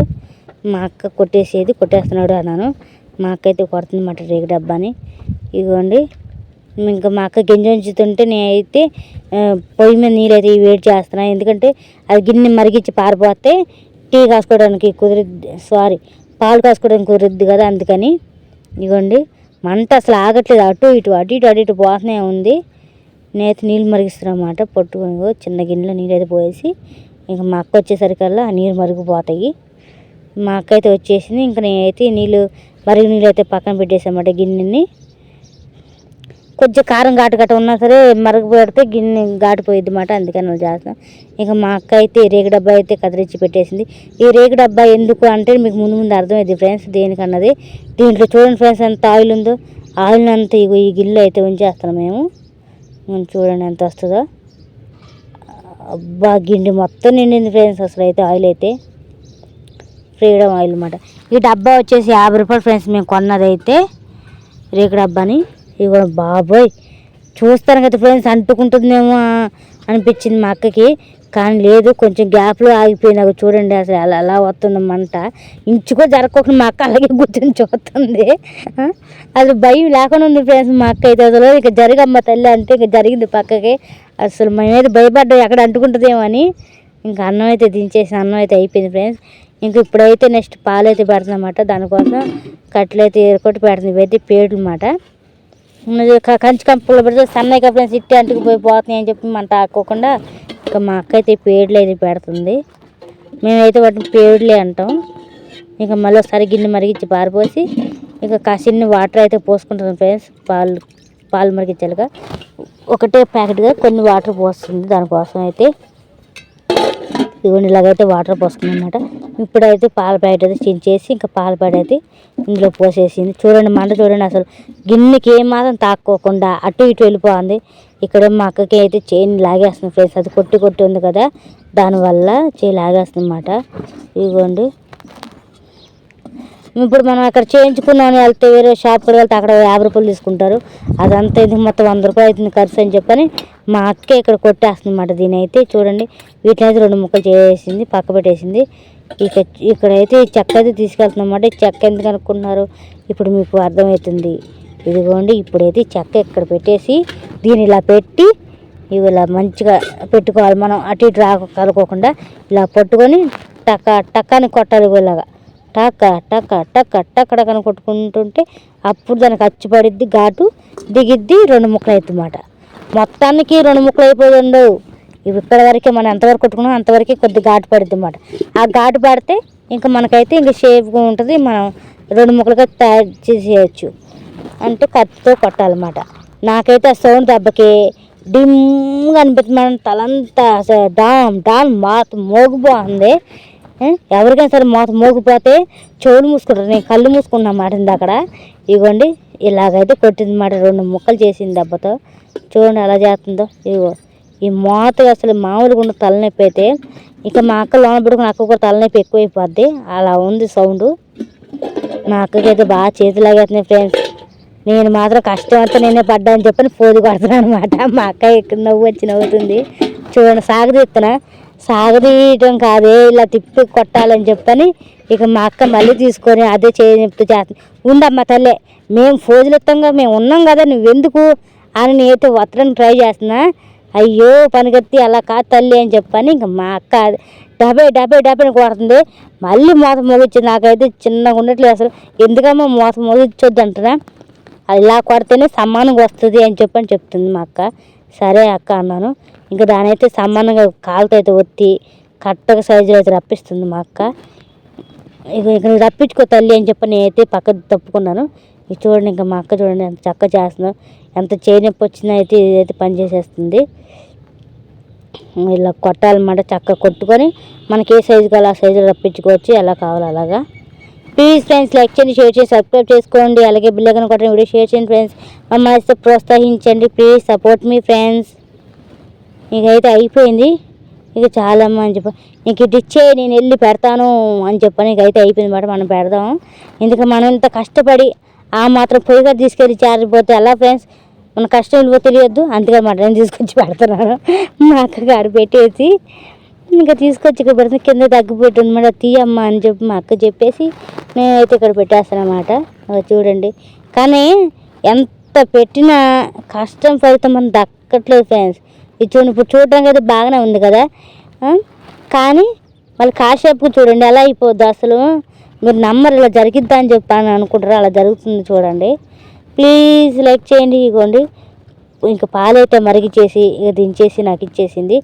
మా అక్క కొట్టేస్తున్నాడు అన్నాను. మా అక్క అయితే కొడుతుంది అన్నమాట రేగు డబ్బాని. ఇదిగోండి, ఇంకా మా అక్క గింజ ఉంచుతుంటే నేనైతే పొయ్యి మీద నీళ్ళు అయితే వేడి చేస్తున్నాను. ఎందుకంటే అది గిన్నె మరిగించి పారిపోతే టీ కాసుకోవడానికి పాలు కాసుకోవడానికి కుదిరిద్ది కదా, అందుకని. ఇదిగోండి, మంట అసలు ఆగట్లేదు, అటు ఇటు పోతూనే ఉంది. నేనైతే నీళ్ళు మరిగిస్తున్నాను అన్నమాట. పట్టుకొని చిన్న గిన్నెలో నీళ్ళు అయితే పోసి ఇంకా మా అక్క వచ్చేసరికల్లా ఆ నీళ్ళు మరిగిపోతాయి. మా అక్క అయితే వచ్చేసింది. ఇంకా నేనైతే నీళ్ళు అయితే పక్కన పెట్టేసామాట గిన్నెని. కొంచెం కారం ఘాటు ఉన్నా సరే మరుగు పెడితే గిన్నె ఘాటిపోయిద్ది అన్నమాట, అందుకని అలా చేస్తాం. ఇంకా మా అక్క అయితే రేగు డబ్బా అయితే కదిలించి పెట్టేసింది. ఈ రేగు డబ్బా ఎందుకు అంటే మీకు ముందు అర్థమైంది ఫ్రెండ్స్ దేనికన్నది. దీంట్లో చూడండి ఫ్రెండ్స్ ఎంత ఆయిల్ ఉందో, ఆయిల్ అంతా ఈ గిన్నెలో అయితే ఉంచేస్తాం మేము. చూడండి ఎంత వస్తుందో. అబ్బా, గిన్నె మొత్తం నిండింది ఫ్రెండ్స్ అసలు అయితే ఆయిల్ అయితే. ఫ్రీడమ్ ఆయిల్ అన్నమాట. ఈ డబ్బా వచ్చేసి 50 రూపాయలు ఫ్రెండ్స్ మేము కొన్నదైతే రేగు డబ్బాని. ఇవి కూడా బాబోయ్ చూస్తాను కదా ఫ్రెండ్స్ అంటుకుంటుందేమో అనిపించింది మా అక్కకి, కానీ లేదు, కొంచెం గ్యాప్లో ఆగిపోయింది. అవి చూడండి అసలు అలా వస్తుంది మంట. ఇంచుకో జరగకుండా మా అక్క అలాగే కూర్చొని చూస్తుంది. అసలు భయం లేకుండా ఉంది ఫ్రెండ్స్ మా అక్క అయితే. అసలు ఇక జరగమ్మ తల్లి అంటే ఇక జరిగింది పక్కకి. అసలు మేమైతే భయపడ్డాం ఎక్కడ అంటుకుంటుందేమో అని. ఇంకా అన్నం అయితే దించేసి అన్నం అయితే అయిపోయింది ఫ్రెండ్స్. ఇంక ఇప్పుడైతే నెక్స్ట్ పాలు అయితే పెడుతుందన్నమాట. దానికోసం కట్టెలు అయితే ఏరుకొట్టి పెడుతుంది. ఇవైతే పేర్లు అన్నమాట. కంచి కంపలో పెడితే సన్నగా ఫ్రెండ్స్ ఇట్టి అంటుకు పోతున్నాయి అని చెప్పి మంట ఆకోకుండా ఇంకా మా అక్క అయితే పేర్లు అయితే పెడుతుంది. మేమైతే వాటిని పేర్లే అంటాం. ఇంకా మళ్ళీ ఒకసారి గిన్నె మరిగించి పారిపోసి ఇక కాసిన్ని వాటర్ అయితే పోసుకుంటాం ఫ్రెండ్స్. పాలు మరిగించాలిగా ఒకటే ప్యాకెట్గా కొన్ని వాటర్ పోస్తుంది. దానికోసం అయితే ఇవన్నీ ఇలాగైతే వాటర్ పోసుకుంది అన్నమాట. ఇప్పుడైతే పాల ప్యాకెట్ అయితే చించేసి ఇంకా పాల ప్యాకెట్ అయితే ఇందులో పోసేసింది. చూడండి మంట చూడండి, అసలు గిన్నెకి ఏమాత్రం తాక్కోకుండా అటు ఇటు వెళ్ళిపోతుంది. ఇక్కడ మా అక్కకి అయితే చైన్ లాగేస్తుంది ఫ్రెండ్స్, అది కొట్టి ఉంది కదా, దానివల్ల చేయి లాగేస్తుంది అన్నమాట. ఇదిగోండి, ఇప్పుడు మనం అక్కడ చేయించుకున్నామని వెళ్తే వేరే షాప్ కూడా వెళ్తే అక్కడ 50 రూపాయలు తీసుకుంటారు. అదంతా ఇది మొత్తం 100 రూపాయలు అవుతుంది ఖర్చు అని చెప్పని మా అక్క ఇక్కడ కొట్టేస్తుంది అన్నమాట. దీని అయితే చూడండి, వీటిని అయితే 2 ముక్కలు చేసేసింది, పక్క పెట్టేసింది. ఇక్కడైతే ఈ చెక్క అయితే తీసుకెళ్తుంది అన్నమాట. ఈ చెక్క ఎందుకు అనుకుంటున్నారు, ఇప్పుడు మీకు అర్థమవుతుంది. ఇదిగోండి, ఇప్పుడైతే చెక్క ఇక్కడ పెట్టేసి దీన్ని ఇలా పెట్టి ఇవి ఇలా మంచిగా పెట్టుకోవాలి. మనం అటు ఇటు కలుకోకుండా ఇలా పట్టుకొని టక్కాని కొట్టాలి. ఇలాగా టక్కడకని కొట్టుకుంటుంటే అప్పుడు దానికి అచ్చిపడిద్ది, ఘాటు దిగిద్ది, 2 ముక్కలు అవుతుంది అన్నమాట. మొత్తానికి 2 ముక్కలు అయిపోయిండు. ఇవి ఇప్పటి వరకే మనం ఎంతవరకు కొట్టుకున్నాం అంతవరకే కొద్ది ఘాటు పడుద్ది అన్నమాట. ఆ ఘాటు పడితే ఇంకా మనకైతే ఇంకా షేప్గా ఉంటుంది. మనం 2 ముక్కలుగా తయారు చేసేయచ్చు. అంటే కత్తితో కొట్టాలన్నమాట. నాకైతే ఆ సౌండ్ దెబ్బకి డిమ్గా అనిపిస్తుంది. తలంతా డామ్ మోగిపోతుంది. ఎవరికైనా సరే మోగిపోతే చెవులు మూసుకుంటారు. నేను కళ్ళు మూసుకున్నా మాట అక్కడ. ఇదిగోండి, ఇలాగైతే కొట్టింది మాట. 2 ముక్కలు చేసింది దెబ్బతో. చూడండి ఎలా చేస్తుందో. ఇదిగో ఈ మోతగా అసలు మామూలుగా ఉన్న తలనొప్పి అయితే ఇక మా అక్క లోన పెట్టుకుని అక్క కూడా తలనొప్పి ఎక్కువైపోద్ది. అలా ఉంది సౌండ్. మా అక్కకైతే బాగా చేతులాగేస్తున్నాయి ఫ్రెండ్స్. నేను మాత్రం కష్టం అంతా నేనే పడ్డా అని చెప్పని పోదు కొడుతున్నాను అనమాట. మా అక్క ఇక్కడ నవ్వుతుంది. చూడండి, సాగదీయటం కాదే, ఇలా తిప్పి కొట్టాలని చెప్పని ఇక మా అక్క మళ్ళీ తీసుకొని అదే చెప్తూ చేస్తుంది. ఉండమ్మా తల్లే, మేము ఫోజులు ఇస్తాంగా, మేము ఉన్నాం కదా, నువ్వెందుకు అని నేనైతే వత్తడానికి ట్రై చేస్తున్నా. అయ్యో పనిగత్తి అలా కాదు తల్లి అని చెప్పని ఇంకా మా అక్క డబ్బే కొడుతుంది. మళ్ళీ మోత మోగించింది. నాకైతే చిన్నగా ఉండట్లేదు అసలు. ఎందుకమ్మా మోత మోగించొద్దు అంటున్నా, అది ఇలా కొడితేనే సమానంగా వస్తుంది అని చెప్తుంది మా అక్క. సరే అక్క అన్నాను. ఇంకా దాని అయితే సమానంగా కాలుతో అయితే ఒత్తి కరెక్ట్గా సైజులో అయితే రప్పిస్తుంది మా అక్క. ఇక రప్పించుకో తల్లి అని చెప్పి నేనైతే పక్కకు తప్పుకున్నాను. ఇది చూడండి, ఇంకా మా అక్క చూడండి ఎంత చక్కగా చేస్తుందో. ఎంత చేయి నొప్పి వచ్చినా అయితే ఇదైతే పని చేసేస్తుంది. ఇలా కొట్టాలన్నమాట. చక్కగా కొట్టుకొని మనకి ఏ సైజు కావాలో ఆ సైజులో రప్పించుకోవచ్చు, ఎలా కావాలో అలాగా. ప్లీజ్ ఫ్రెండ్స్, లైక్ చేయండి, షేర్ చేసి సబ్స్క్రైబ్ చేసుకోండి. అలాగే బిల్ ఐకాన్ కొట్టండి, వీడియో షేర్ చేయండి ఫ్రెండ్స్. మమ్మల్ని అయితే ప్రోత్సహించండి. ప్లీజ్ సపోర్ట్ మీ ఫ్రెండ్స్. ఇకైతే అయిపోయింది. ఇక చాలమ్మా అని చెప్పి నీకు ఇటు ఇచ్చే నేను వెళ్ళి పెడతాను అని చెప్పని ఇక అయితే అయిపోయింది మాట మనం పెడదాం. ఎందుకంటే మనం ఇంత కష్టపడి ఆ మాత్రం పొయ్యిగా తీసుకెళ్ళి చారిపోతే ఎలా ఫ్రెండ్స్, మన కష్టం విలువ తెలియద్దు. అందుకని మటన్ తీసుకొచ్చి పెడుతున్నాను. మా అక్కకి ఆడ పెట్టేసి ఇంకా తీసుకొచ్చి ఇక్కడ పెడుతుంది. కింద తగ్గిపోయి అనమాట, తీయమ్మ అని చెప్పి మా అక్క చెప్పేసి నేనైతే ఇక్కడ పెట్టేస్తాను అన్నమాట. చూడండి, కానీ ఎంత పెట్టినా కష్టం ఫలితం మనం దక్కట్లేదు ఫ్రెండ్స్. ఇది చూడండి, ఇప్పుడు చూడడానికి అయితే బాగానే ఉంది కదా, కానీ వాళ్ళు కాసేపుకు చూడండి ఎలా అయిపోద్ది అసలు. మీరు నమ్మరు, ఇలా జరిగిద్దా అని చెప్పాను అనుకుంటారు, అలా జరుగుతుంది చూడండి. ప్లీజ్ లైక్ చేయండి. ఇగోండి ఇంకా పాలైతే మరిగిచ్చేసి ఇక దించేసి నాకు ఇచ్చేసింది.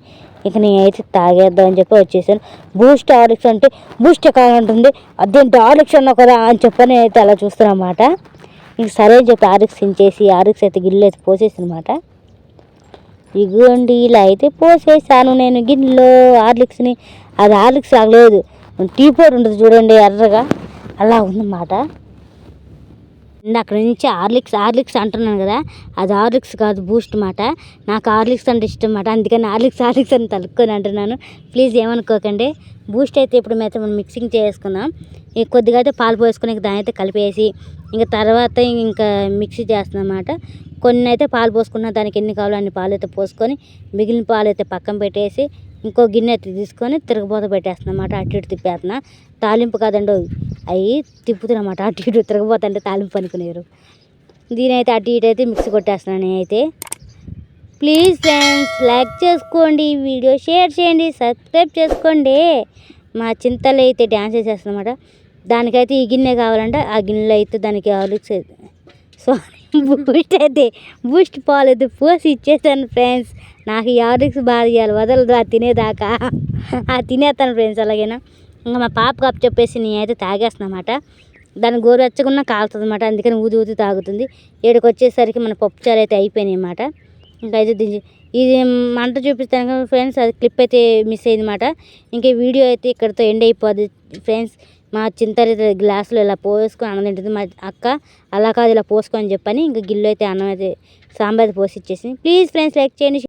ఇక నేనైతే తాగేద్దాం అని చెప్పి వచ్చేసాను. బూస్ట్ హార్లిక్స్ అంటే బూస్ట్ కావాలంటుంది, అదేంటి హార్లిక్స్ అన్నా కదా అని చెప్పని అయితే అలా చూస్తాను అన్నమాట. ఇంక సరే అని చెప్పి హార్లిక్స్ దించేసి హార్లిక్స్ అయితే గిన్నెలో అయితే పోసేసి అనమాట. ఇగోండి ఇలా అయితే పోసేసాను నేను గిన్నెలో హార్లిక్స్ని. అది హార్లిక్స్ లాగలేదు, టీ పౌడర్ ఉంటుంది చూడండి ఎర్రగా, అలా ఉందన్నమాట. అక్కడ నుంచి హార్లిక్స్ అంటున్నాను కదా, అది హార్లిక్స్ కాదు బూస్ట్ మాట. నాకు హార్లిక్స్ అంటే ఇష్టం మాట, అందుకని హార్లిక్స్ అని తలుక్కొని అంటున్నాను. ప్లీజ్ ఏమనుకోకండి. బూస్ట్ అయితే ఇప్పుడు మేము మనం మిక్సింగ్ చేసుకుందాం. ఇక కొద్దిగా అయితే పాలు పోసుకొని దాని అయితే కలిపేసి ఇంకా తర్వాత ఇంకా మిక్సీ చేస్తున్నాం అన్నమాట. కొన్ని అయితే పాలు పోసుకున్నా, దానికి ఎన్ని కావాలో అన్ని పాలు అయితే పోసుకొని మిగిలిన పాలు అయితే పక్కన పెట్టేసి ఇంకో గిన్నె అయితే తీసుకొని తిరగబోత పెట్టేస్తున్నా అన్నమాట. అటు ఇటు తిప్పేస్తున్నా, తాలింపు కాదండి అవి తిప్పుతున్నమాట. అటు ఇటు తిరగబోతుంటే తాలింపు అనుకునేరు. దీనైతే అటు ఇటు అయితే మిక్సీ కొట్టేస్తున్నాను నేనైతే. ప్లీజ్ ఫ్రెండ్స్ లైక్ చేసుకోండి, వీడియో షేర్ చేయండి, సబ్స్క్రైబ్ చేసుకోండి. మా చింతలు అయితే డ్యాన్స్ చేసేస్తుందన్నమాట. దానికైతే ఈ గిన్నె కావాలంటే ఆ గిన్నెలో అయితే దానికి హార్లిక్స్ అయితే బూస్ట్ పాలు అయితే పోసి ఇచ్చేసాను ఫ్రెండ్స్. నాకు ఈ హార్లిక్స్ బాగా ఇవ్వాలి, వదలదు ఆ తినేదాకా. తినేస్తాను ఫ్రెండ్స్. అలాగేనా ఇంకా మా పాప కప్పు చెప్పేసి నేనైతే తాగేస్తున్నమాట. దాన్ని గోరువెచ్చకుండా కాలుతుంది అన్నమాట, అందుకని ఊది తాగుతుంది. ఏడుకి వచ్చేసరికి మన పప్పుచారు అయితే అయిపోయినాయి అన్నమాట. ఇంకా అయితే ఇది మంట చూపిస్తాను కదా ఫ్రెండ్స్, అది క్లిప్ అయితే మిస్ అయింది అన్నమాట. ఇంకా వీడియో అయితే ఇక్కడితో ఎండ్ అయిపోద్ది ఫ్రెండ్స్. మా చింతలు గ్లాసులో ఇలా పోసుకొని అన్నం తింటుంది మా అక్క, అలా కాదు ఇలా పోసుకొని చెప్పని ఇంకా గిన్నెలో అయితే అన్నం అయితే సాంబార్ పోసి ఇచ్చేసింది. ప్లీజ్ ఫ్రెండ్స్ లైక్ చేయండి.